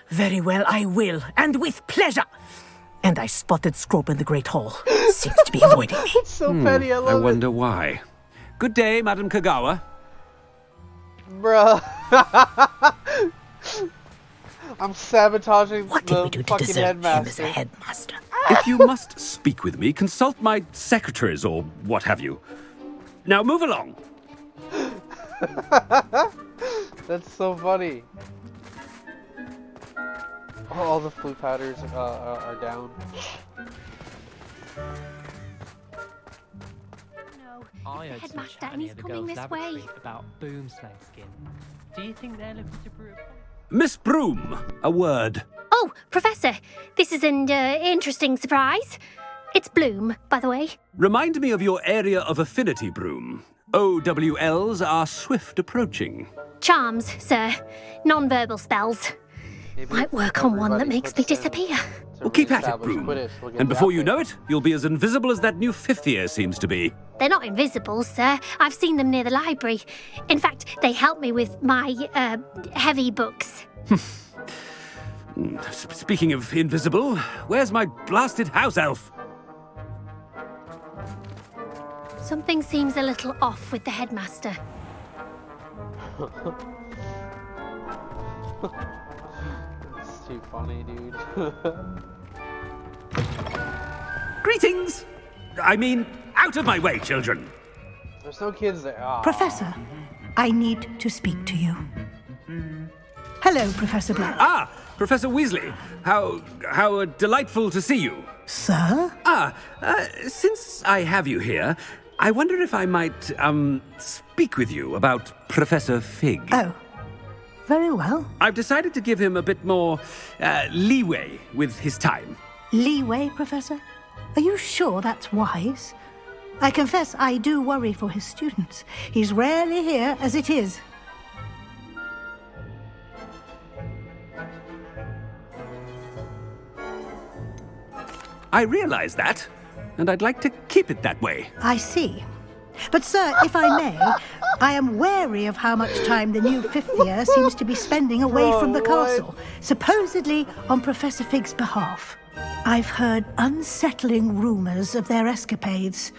Very well, I will, and with pleasure. And I spotted Scrope in the Great Hall. Seems to be avoiding me.
It's so petty, I love
I wonder why. Good day, Madam Kogawa.
Bruh. I'm sabotaging
what did we do to deserve
headmaster.
him as a headmaster?
If you must speak with me, consult my secretaries or what have you. Now move along.
That's so funny. Oh, all the flue powders are down.
I heard some chat in the other girls' laboratory about boomslang skin. Do you think they're looking to brew a...
Miss Broom, a word.
Oh, Professor, this is an interesting surprise. It's Bloom, by the way.
Remind me of your area of affinity, Broom. OWLs are swift approaching.
Charms, sir. Non-verbal spells. Might work on one that makes me disappear.
Well, keep at it, Broom. And before you know it, you'll be as invisible as that new fifth year seems to be.
They're not invisible, sir. I've seen them near the library. In fact, they help me with my, heavy books.
Speaking of invisible, where's my blasted house elf?
Something seems a little off with the headmaster.
It's too funny, dude.
Greetings! I mean, out of my way, children!
There's no kids there. Aww.
Professor, I need to speak to you. Hello, Professor Black.
Ah, Professor Weasley. How delightful to see you.
Sir?
Since I have you here, I wonder if I might, speak with you about Professor Fig.
Oh, very well.
I've decided to give him a bit more, leeway with his time.
Leeway, Professor? Are you sure that's wise? I confess I do worry for his students. He's rarely here as it is.
I realize that, and I'd like to keep it that way.
I see. But, sir, if I may, I am wary of how much time the new fifth year seems to be spending away from the castle, supposedly on Professor Fig's behalf. I've heard unsettling rumors of their escapades.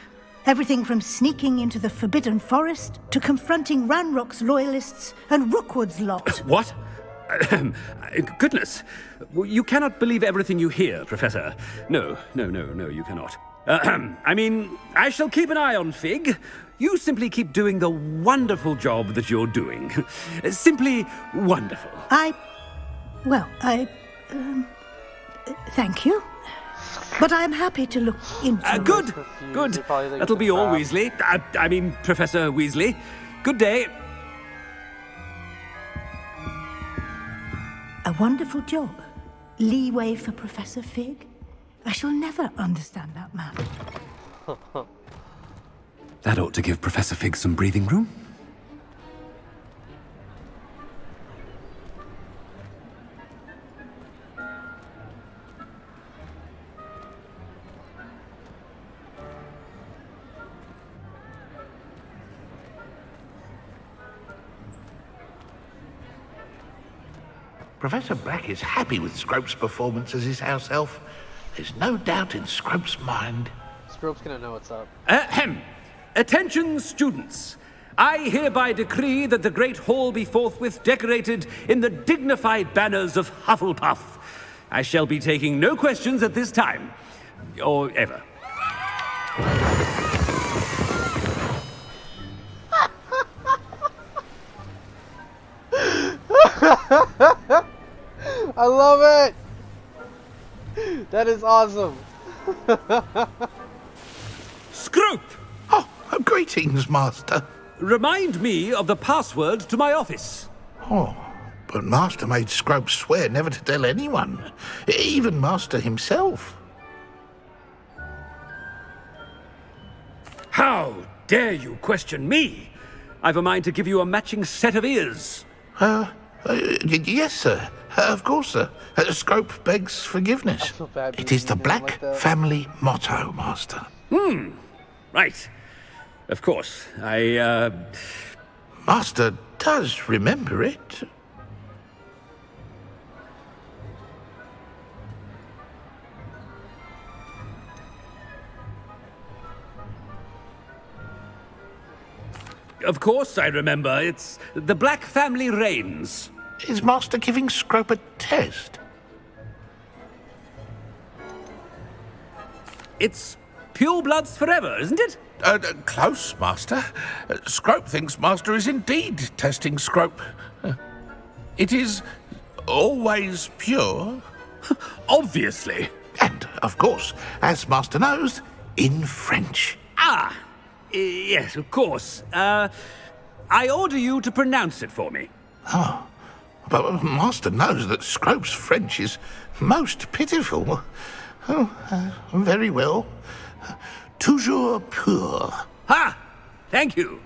Everything from sneaking into the Forbidden Forest to confronting Ranrock's loyalists and Rookwood's lot.
What? Goodness. You cannot believe everything you hear, Professor. No, you cannot. I mean, I shall keep an eye on Fig. You simply keep doing the wonderful job that you're doing. Simply wonderful.
Thank you. But I'm happy to look into it.
Good. That'll be all, Weasley. I mean, Professor Weasley. Good day.
A wonderful job. Leeway for Professor Fig. I shall never understand that man.
That ought to give Professor Fig some breathing room.
Professor Black is happy with Scrope's performance as his house elf. There's no doubt in Scrope's mind.
Scrope's gonna know what's up.
Ahem. Attention, students. I hereby decree that the Great Hall be forthwith decorated in the dignified banners of Hufflepuff. I shall be taking no questions at this time. Or ever.
I love it! That is awesome.
Scrope!
Oh, greetings, Master.
Remind me of the password to my office.
Oh, but Master made Scrope swear never to tell anyone, even Master himself.
How dare you question me? I've a mind to give you a matching set of ears.
Yes, sir. Of course, sir. Scrope begs forgiveness. It is the Black family motto, Master.
Right. Of course.
Master does remember it.
Of course I remember. It's the Black family reigns.
Is Master giving Scrope a test?
It's pure bloods forever, isn't it?
Close, Master. Scrope thinks Master is indeed testing Scrope. It is always pure.
Obviously.
And, of course, as Master knows, in French.
Ah, yes, of course. I order you to pronounce it for me.
Oh, but Master knows that Scrope's French is most pitiful. Oh, very well. Toujours pur.
Ha! Thank you.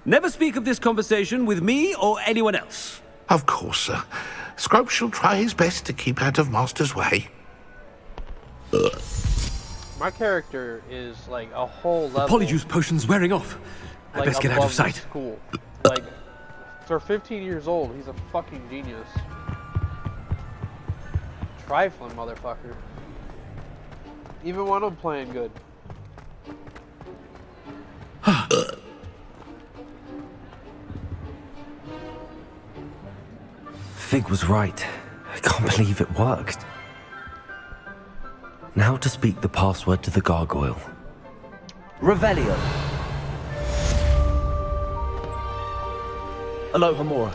Never speak of this conversation with me or anyone else.
Of course, sir. Scrope shall try his best to keep out of Master's way.
My character is like a whole level.
The polyjuice potion's wearing off. I
like,
best get out of
above
sight.
School. Like, for 15 years old, he's a fucking genius. Trifling motherfucker. Even when I'm playing good.
Fig was right. I can't believe it worked. Now to speak the password to the gargoyle.
Revelio. Alohomora.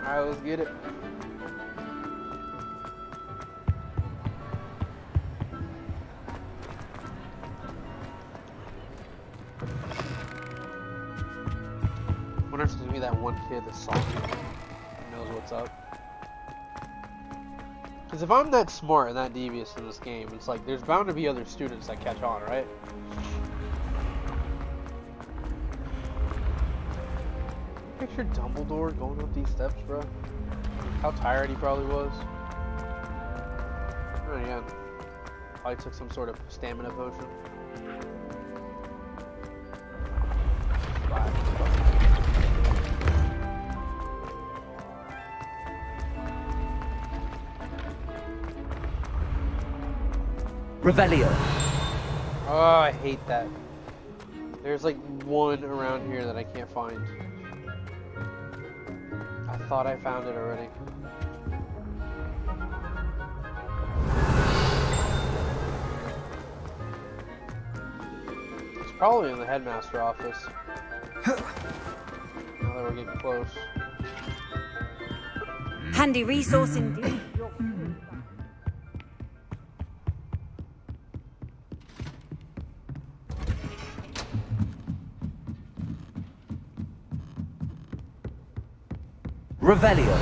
Alright, let's get it. I wonder if there's gonna be that one kid that saw me and knows what's up. Because if I'm that smart and that devious in this game, it's like there's bound to be other students that catch on, right? Picture Dumbledore going up these steps, bro. How tired he probably was. Oh yeah. Probably took some sort of stamina potion.
Revelio.
Oh, I hate that. There's like one around here that I can't find. I thought I found it already. It's probably in the headmaster office. Now that we're getting close.
Handy resource indeed.
Revelio.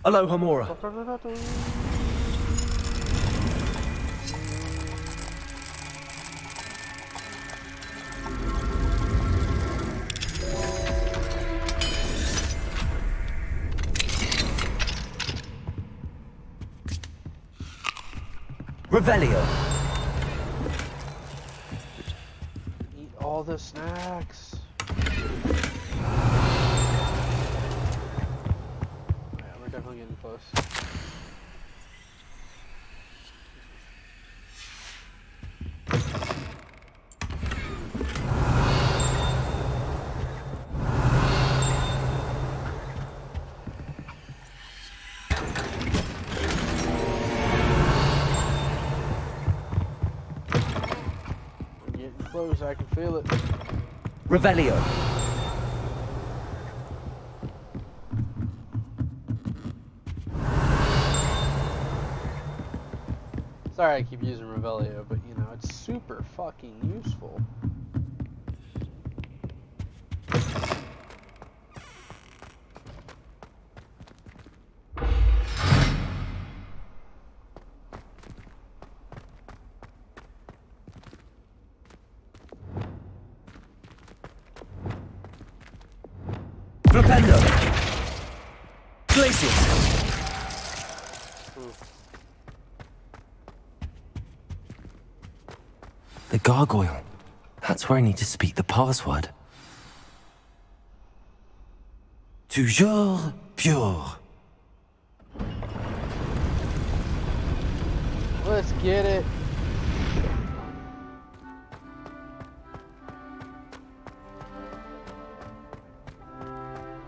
Alohomora. Revelio.
Eat all the snacks. Yeah, we're definitely getting close. Close, I can feel it.
Revelio.
Sorry I keep using Revelio, but you know, it's super fucking useful.
Flipendo. Glacius.
The gargoyle. That's where I need to speak the password. Toujours pure.
Let's get it.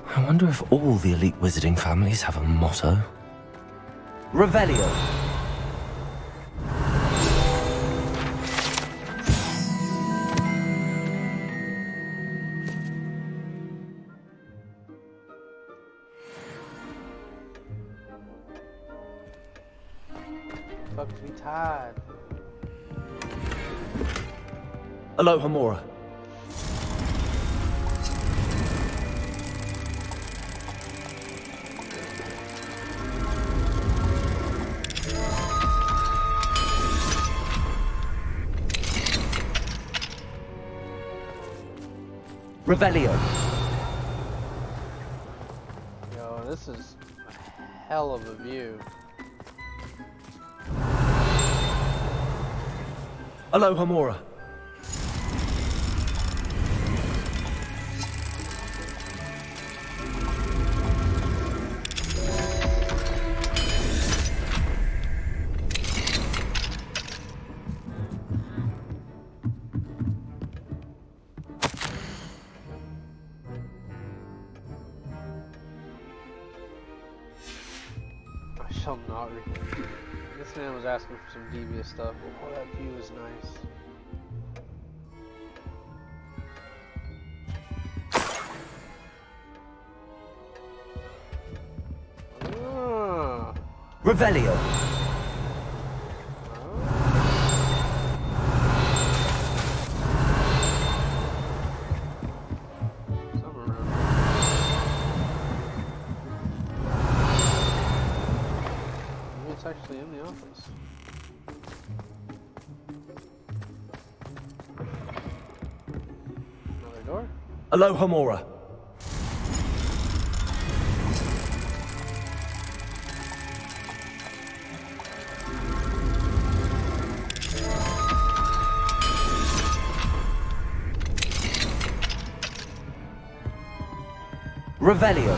I wonder if all the elite wizarding families have a motto.
Revelio.
Fuck me tired.
Alohomora. Revelio.
Yo, this is a hell of a view.
Alohomora.
I shall not read. This man was asking for some devious stuff. Oh, that view is nice. Ah.
Revelio.
Maybe it's actually in the office. Another door?
Alohomora. Revelio.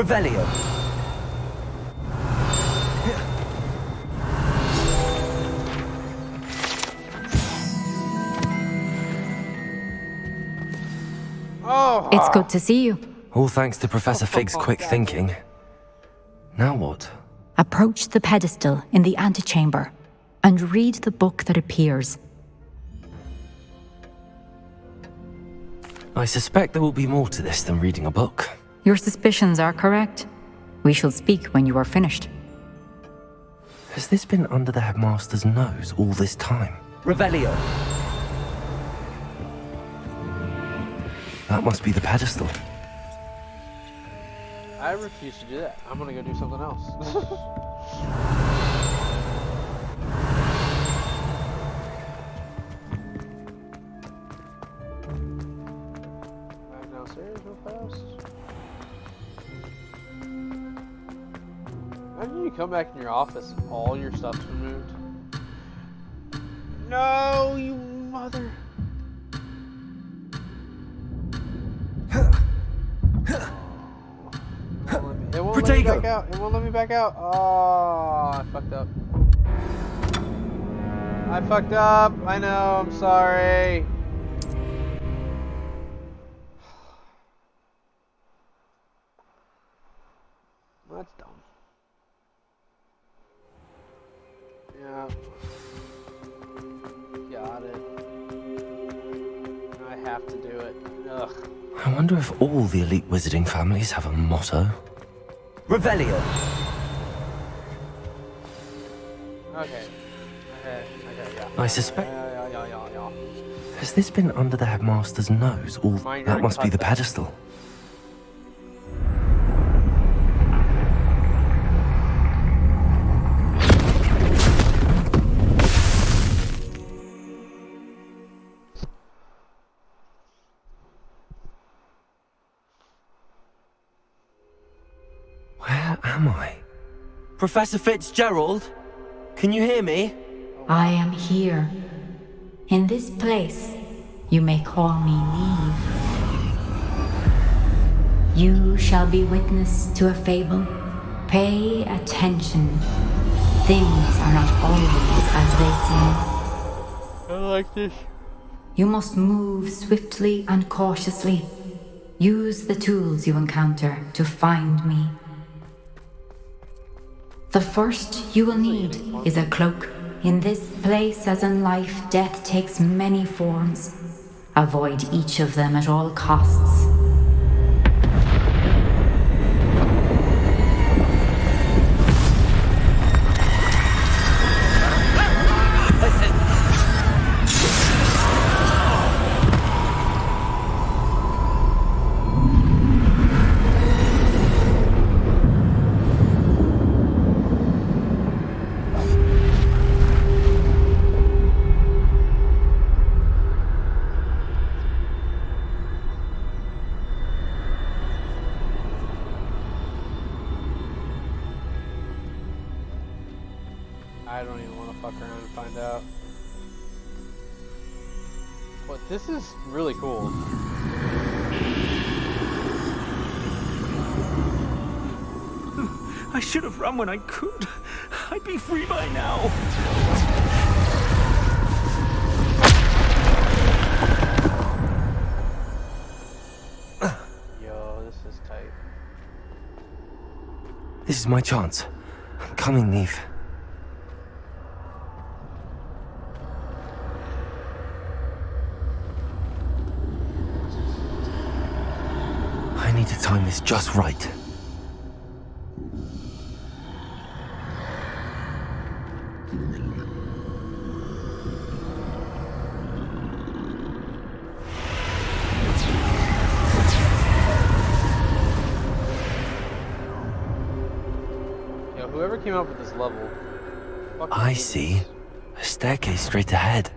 Revelio.
Oh!
It's good to see you.
All thanks to Professor Fig's quick thinking. Now what?
Approach the pedestal in the antechamber and read the book that appears.
I suspect there will be more to this than reading a book.
Your suspicions are correct. We shall speak when you are finished.
Has this been under the headmaster's nose all this time?
Revelio.
That must be the pedestal.
I refuse to do that. I'm gonna go do something else. Back downstairs real fast. Imagine you come back in your office and all your stuff's removed. No, you mother. It won't let me back out. It won't let me back out. Oh, I fucked up. I fucked up. I know. I'm sorry. That's dumb. Yeah. Got it. I have to do it. Ugh.
I wonder if all the elite wizarding families have a motto.
Revelio.
Okay. Okay, yeah.
I suspect...
Yeah.
Has this been under the headmaster's nose all... That must be the pedestal. Where am I?
Professor Fitzgerald? Can you hear me?
I am here. In this place, you may call me Neve. You shall be witness to a fable. Pay attention. Things are not always as they seem.
I like this.
You must move swiftly and cautiously. Use the tools you encounter to find me. The first you will need is a cloak. In this place, as in life, death takes many forms. Avoid each of them at all costs.
I don't even want to fuck around and find out. But this is really cool.
I should have run when I could. I'd be free by now.
Yo, this is tight.
This is my chance. I'm coming, Neve. I need to time this just right.
Yo, whoever came up with this level.
I see. A staircase straight ahead.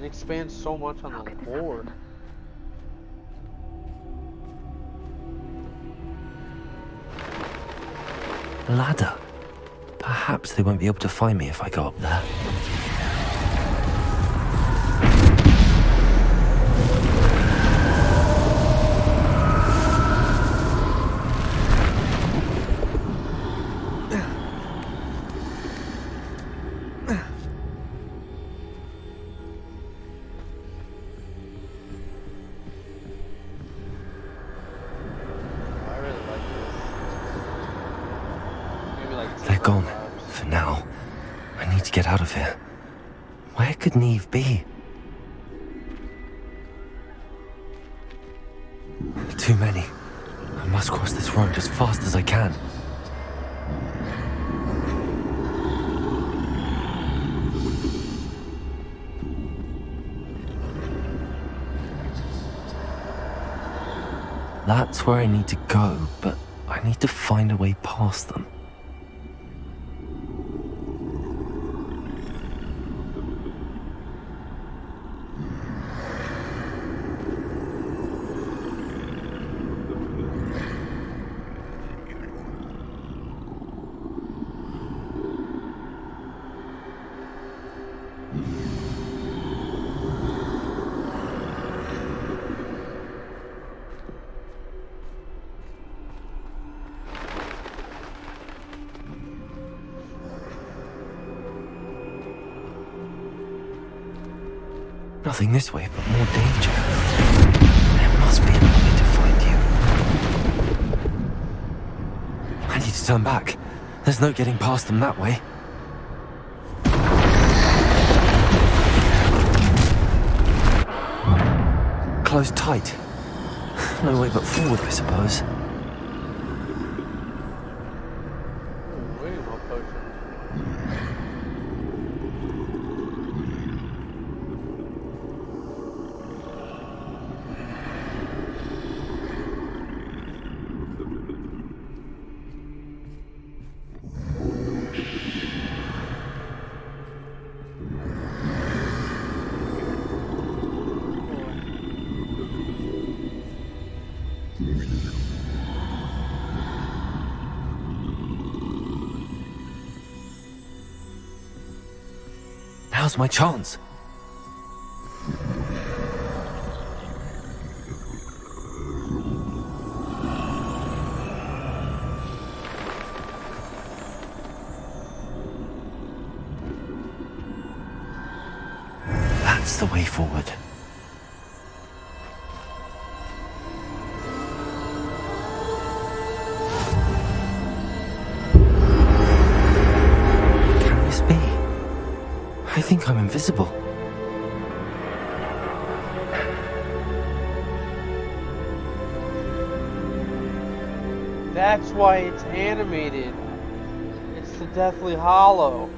expands so much on the floor.
Ladder. Perhaps they won't be able to find me if I go up there. They're gone, for now. I need to get out of here. Where could Neve be? Too many. I must cross this road as fast as I can. That's where I need to go, but I need to find a way past them. Nothing this way, but more danger. There must be another way to find you. I need to turn back. There's no getting past them that way. Closed tight. No way but forward, I suppose. Now's my chance. That's the way forward. Can this be? I think I'm invisible.
That's why it's animated. It's the Deathly Hollow.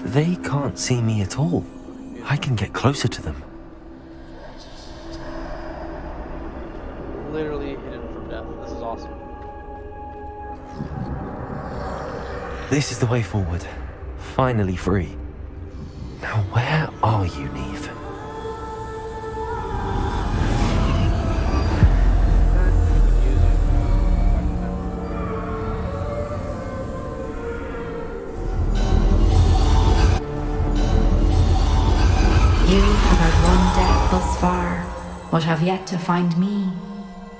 They can't see me at all. I can get closer to them.
Literally hidden from death. This is awesome.
This is the way forward. Finally free. Now where are you, Neve?
You have outrun death thus far, but have yet to find me.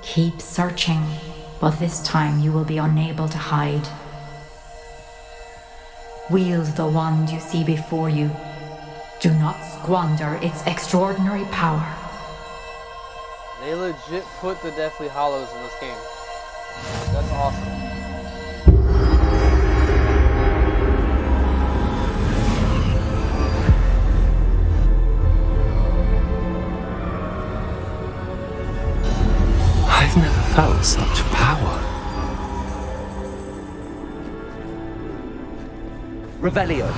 Keep searching, but this time you will be unable to hide. Wield the wand you see before you. Do not squander its extraordinary power.
They legit put the Deathly Hallows in this game. That's awesome.
I've never felt such power.
Revelio.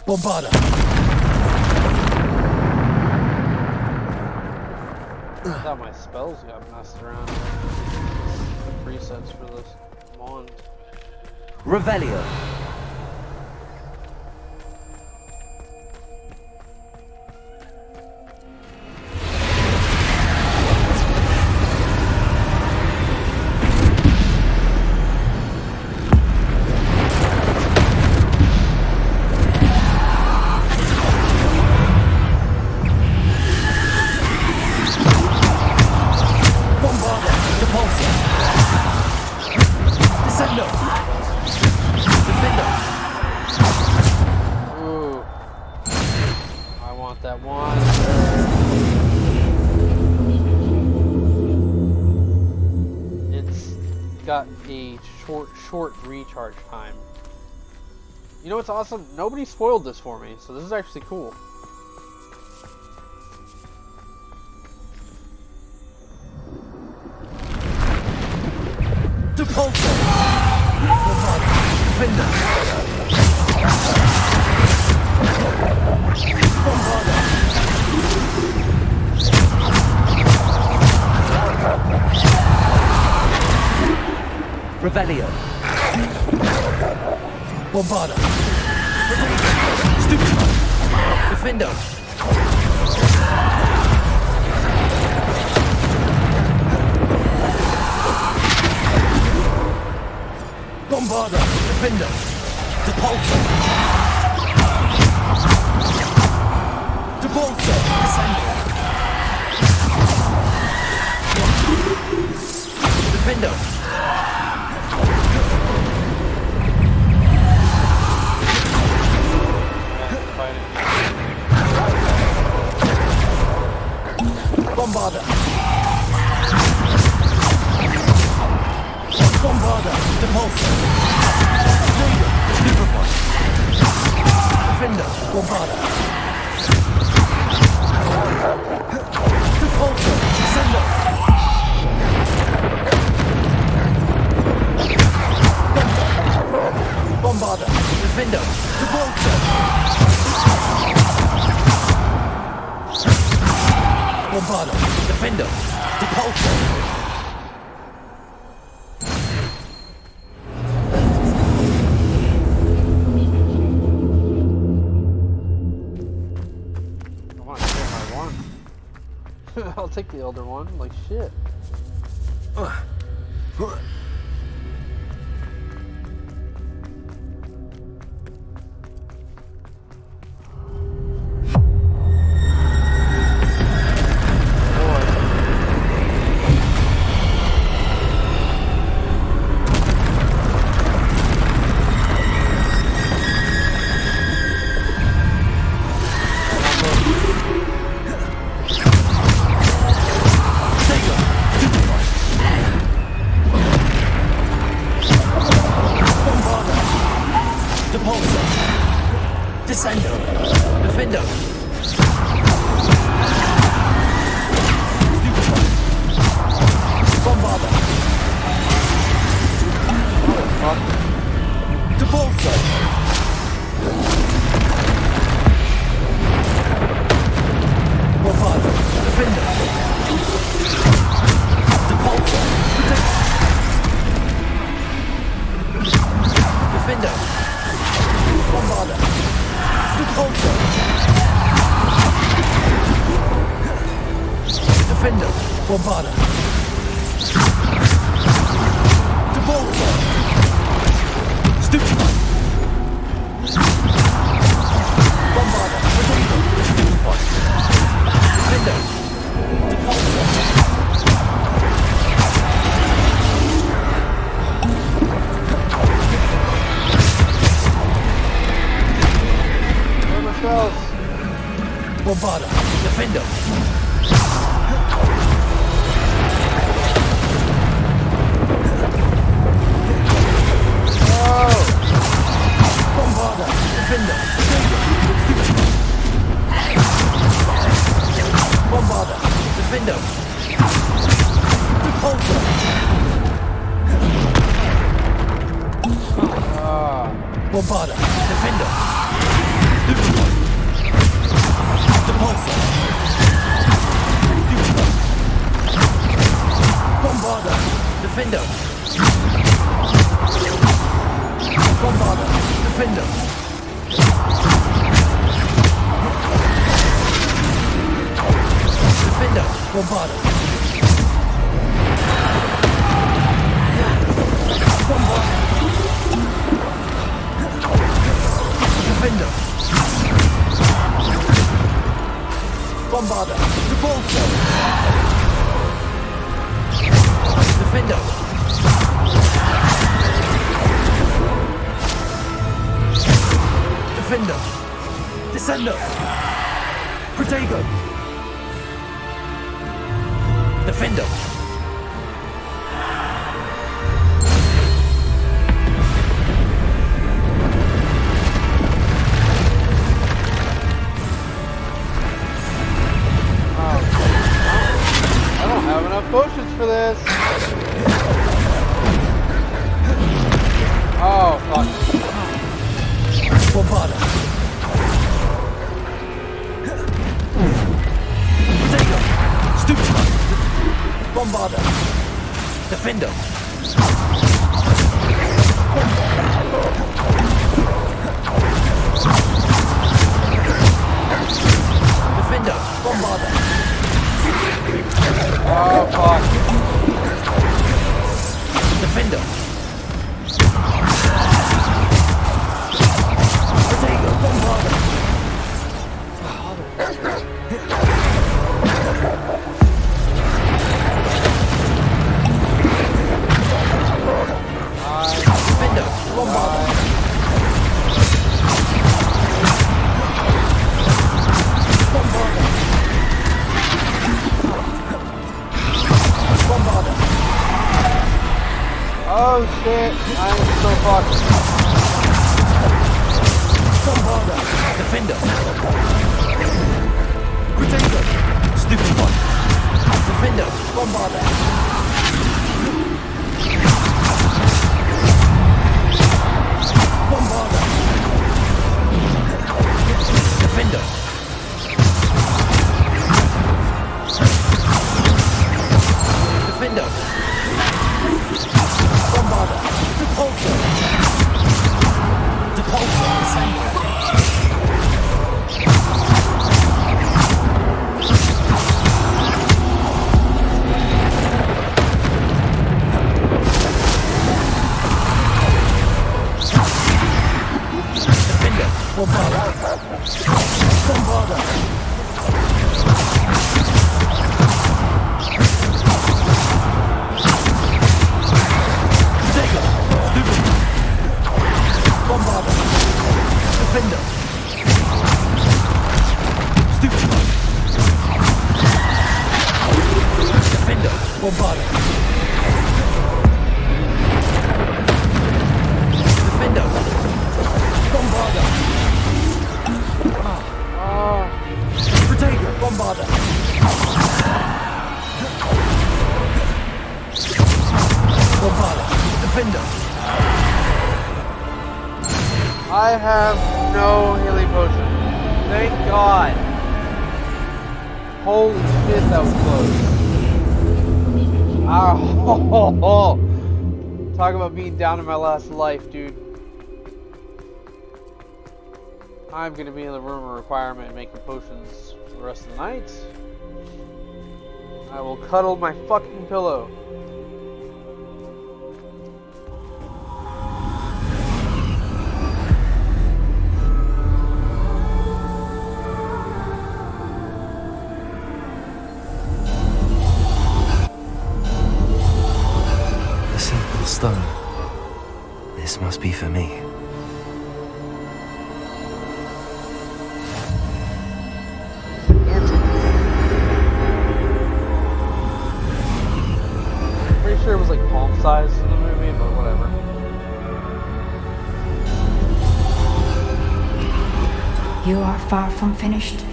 Bombarda.
I thought my spells got messed around. The presets for this wand.
Revelio.
Ooh. I want that wand. It's got a short recharge time. You know what's awesome? Nobody spoiled this for me, so this is actually cool.
Revelio.
Bombarda.
Defendo.
Bombarda. Defender. Depulso. Depulso. Descendo.
Defendo.
Bombarda. Bombarda. Depulso. Defender. Bombarda. Depulso. Descendo. Bombarda.
Defendo.
Depulso. Bombarda.
Defendo.
Depulso.
I want to share my wand. I'll take the Elder one, like shit.
Descendo.
Defendo.
Bombarda. Depulso. Bombarda. Defendo. Depulso.
Defendo.
Bombarda. Depulso.
Defendo.
Bombarda. Depulso. Stupid. Bombarda.
Defender!
Where are my spells?
Bombarda! Defender! Bombarda! Defender! Bombarda! Defender! Repulsor! Bombarda! Defender! Repulsor! Bombarda! Defender! Bombarda! Defender! Defender! Bombarda! Bombarda! Defender! Bombarda! Repulsor! Defender! Defender! Descender! Protego! Defender!
I don't have enough potions for this. Oh, fuck.
Bombarda! Protego! Stupid! Bombarda! Defender! Defender! Bombarda!
Oh, fuck.
Defender! Protego! Bombarda! Defender! Bombarda! Bombarda! Bombarda!
Oh shit, I am so fucked.
Bombarda! Defender! Protego! Stupid one! Defender! Bombarda! Bombarda! Defender! Defender! Bombarda! Repulsor! Repulsor! Descender! Defender! Bombarda! Bombarda! Protego! Stupid! Bombarda! Defender! Stupid! Defender! Bombarda! Defender! Bombarda! Protego! Bombarda! Bombarda! Defender!
I have no healing potion. Thank God. Holy shit, that was close. Oh, talk about being down to my last life, dude. I'm gonna be in the room of requirement and making potions for the rest of the night. I will cuddle my fucking pillow.
must be for me.
Pretty sure it was like palm size in the movie, but whatever.
You are far from finished.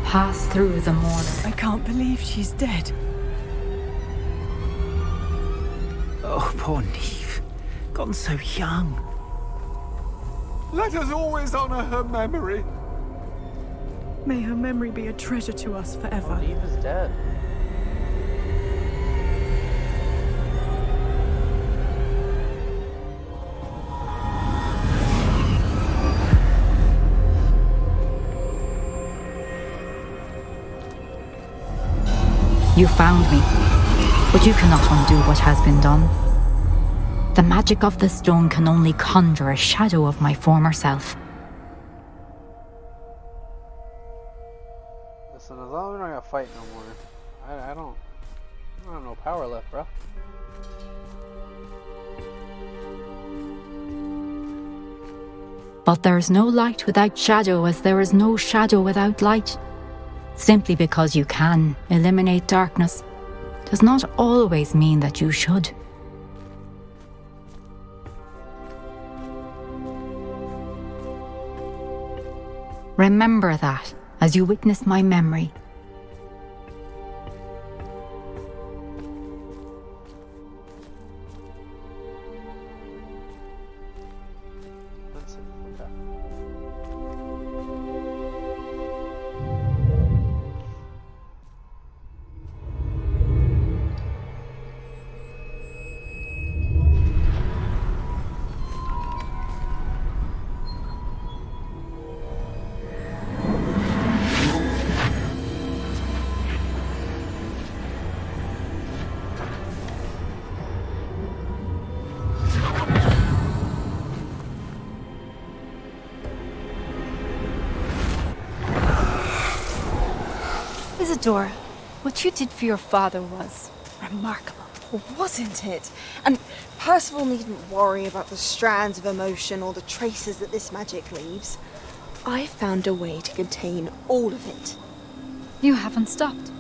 Pass through the mourner.
I can't believe she's dead.
Oh, poor Neve. Gone so young.
Let us always honor her memory.
May her memory be a treasure to us forever.
Eve is dead.
You found me, but you cannot undo what has been done. The magic of the stone can only conjure a shadow of my former self.
Listen, as long as we're not gonna fight no more, I don't have no power left, bro.
But there is no light without shadow, as there is no shadow without light. Simply because you can eliminate darkness does not always mean that you should. Remember that as you witness my memory.
Isadora, what you did for your father was remarkable, wasn't it? And Percival needn't worry about the strands of emotion or the traces that this magic leaves. I found a way to contain all of it.
You haven't stopped.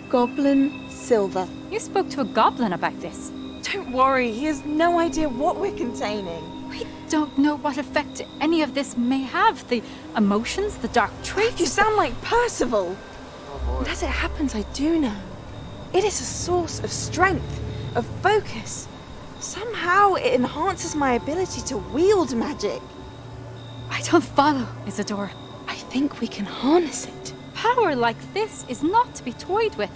Goblin Silver.
You spoke to a goblin about this.
Don't worry, he has no idea what we're containing.
We don't know what effect any of this may have. The emotions, the dark traits.
You sound like Percival. And as it happens, I do know. It is a source of strength, of focus. Somehow it enhances my ability to wield magic.
I don't follow, Isadora.
I think we can harness it.
Power like this is not to be toyed with.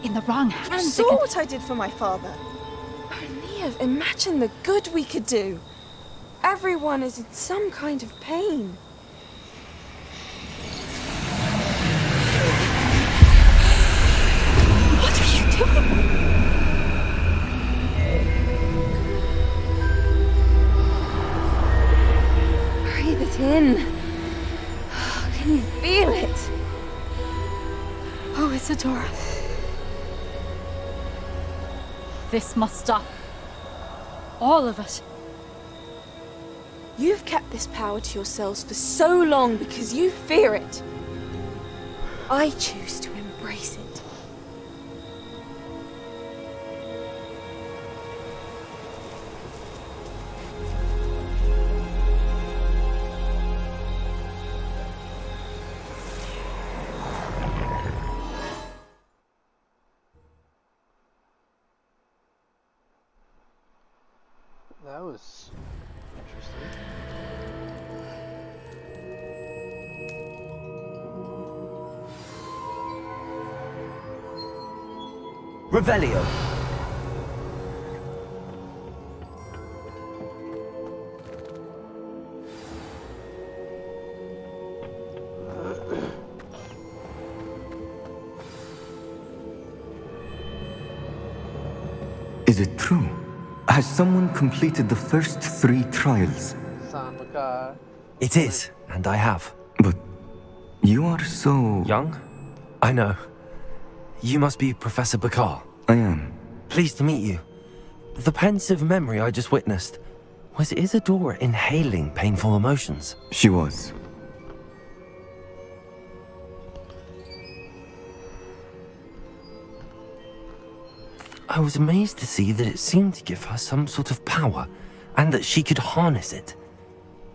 In the wrong hands.
You saw what I did for my father. Oh, Nia, imagine the good we could do. Everyone is in some kind of pain.
What are you doing?
Breathe it in. Can you feel it?
Oh, Isadora. This must stop. All of it.
You've kept this power to yourselves for so long because you fear it. I choose to embrace it.
That was interesting.
Revelio.
Is it true? Has someone completed the first 3 trials?
It is, and I have.
But you are so...
young? I know. You must be Professor Bakar.
I am.
Pleased to meet you. The pensive memory I just witnessed. Was Isadora inhaling painful emotions?
She was.
I was amazed to see that it seemed to give her some sort of power, and that she could harness it.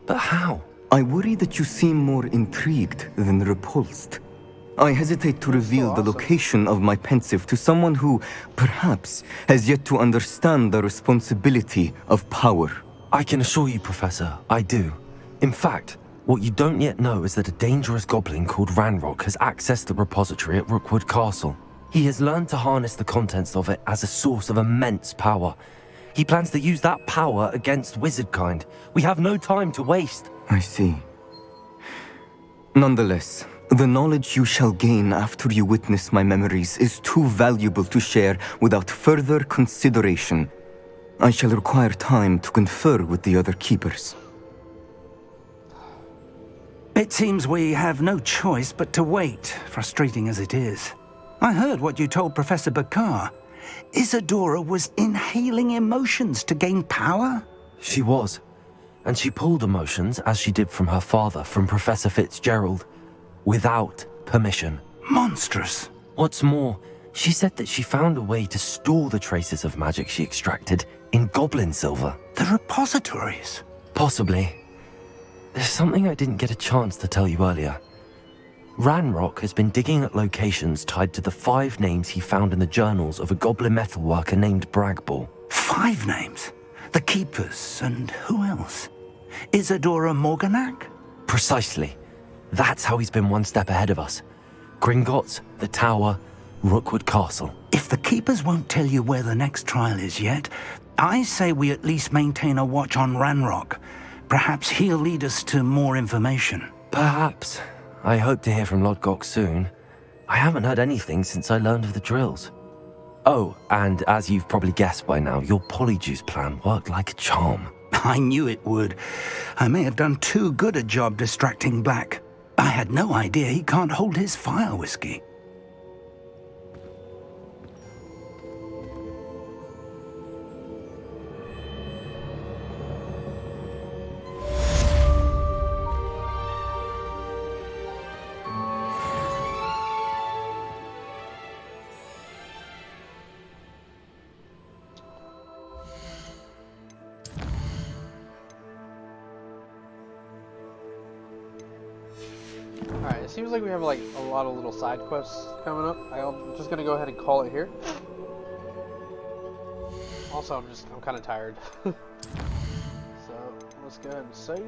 But how?
I worry that you seem more intrigued than repulsed. I hesitate to reveal the location of my pensive to someone who, perhaps, has yet to understand the responsibility of power.
I can assure you, Professor, I do. In fact, what you don't yet know is that a dangerous goblin called Ranrock has accessed the repository at Rookwood Castle. He has learned to harness the contents of it as a source of immense power. He plans to use that power against wizardkind. We have no time to waste.
I see. Nonetheless, the knowledge you shall gain after you witness my memories is too valuable to share without further consideration. I shall require time to confer with the other keepers.
It seems we have no choice but to wait, frustrating as it is. I heard what you told Professor Bakar. Isadora was inhaling emotions to gain power?
She was. And she pulled emotions, as she did from her father, from Professor Fitzgerald, without permission.
Monstrous.
What's more, she said that she found a way to store the traces of magic she extracted in goblin silver.
The repositories?
Possibly. There's something I didn't get a chance to tell you earlier. Ranrock has been digging at locations tied to the 5 names he found in the journals of a goblin metalworker named Bragball.
5 names? The Keepers, and who else? Isadora Morganac?
Precisely. That's how he's been one step ahead of us. Gringotts, the Tower, Rookwood Castle.
If the Keepers won't tell you where the next trial is yet, I say we at least maintain a watch on Ranrock. Perhaps he'll lead us to more information.
Perhaps. I hope to hear from Lodgok soon. I haven't heard anything since I learned of the drills. Oh, and as you've probably guessed by now, your polyjuice plan worked like a charm.
I knew it would. I may have done too good a job distracting Black. I had no idea he can't hold his fire whiskey.
Alright, it seems like we have like a lot of little side quests coming up. I'm just gonna go ahead and call it here. Also, I'm kind of tired. So, let's go ahead and save.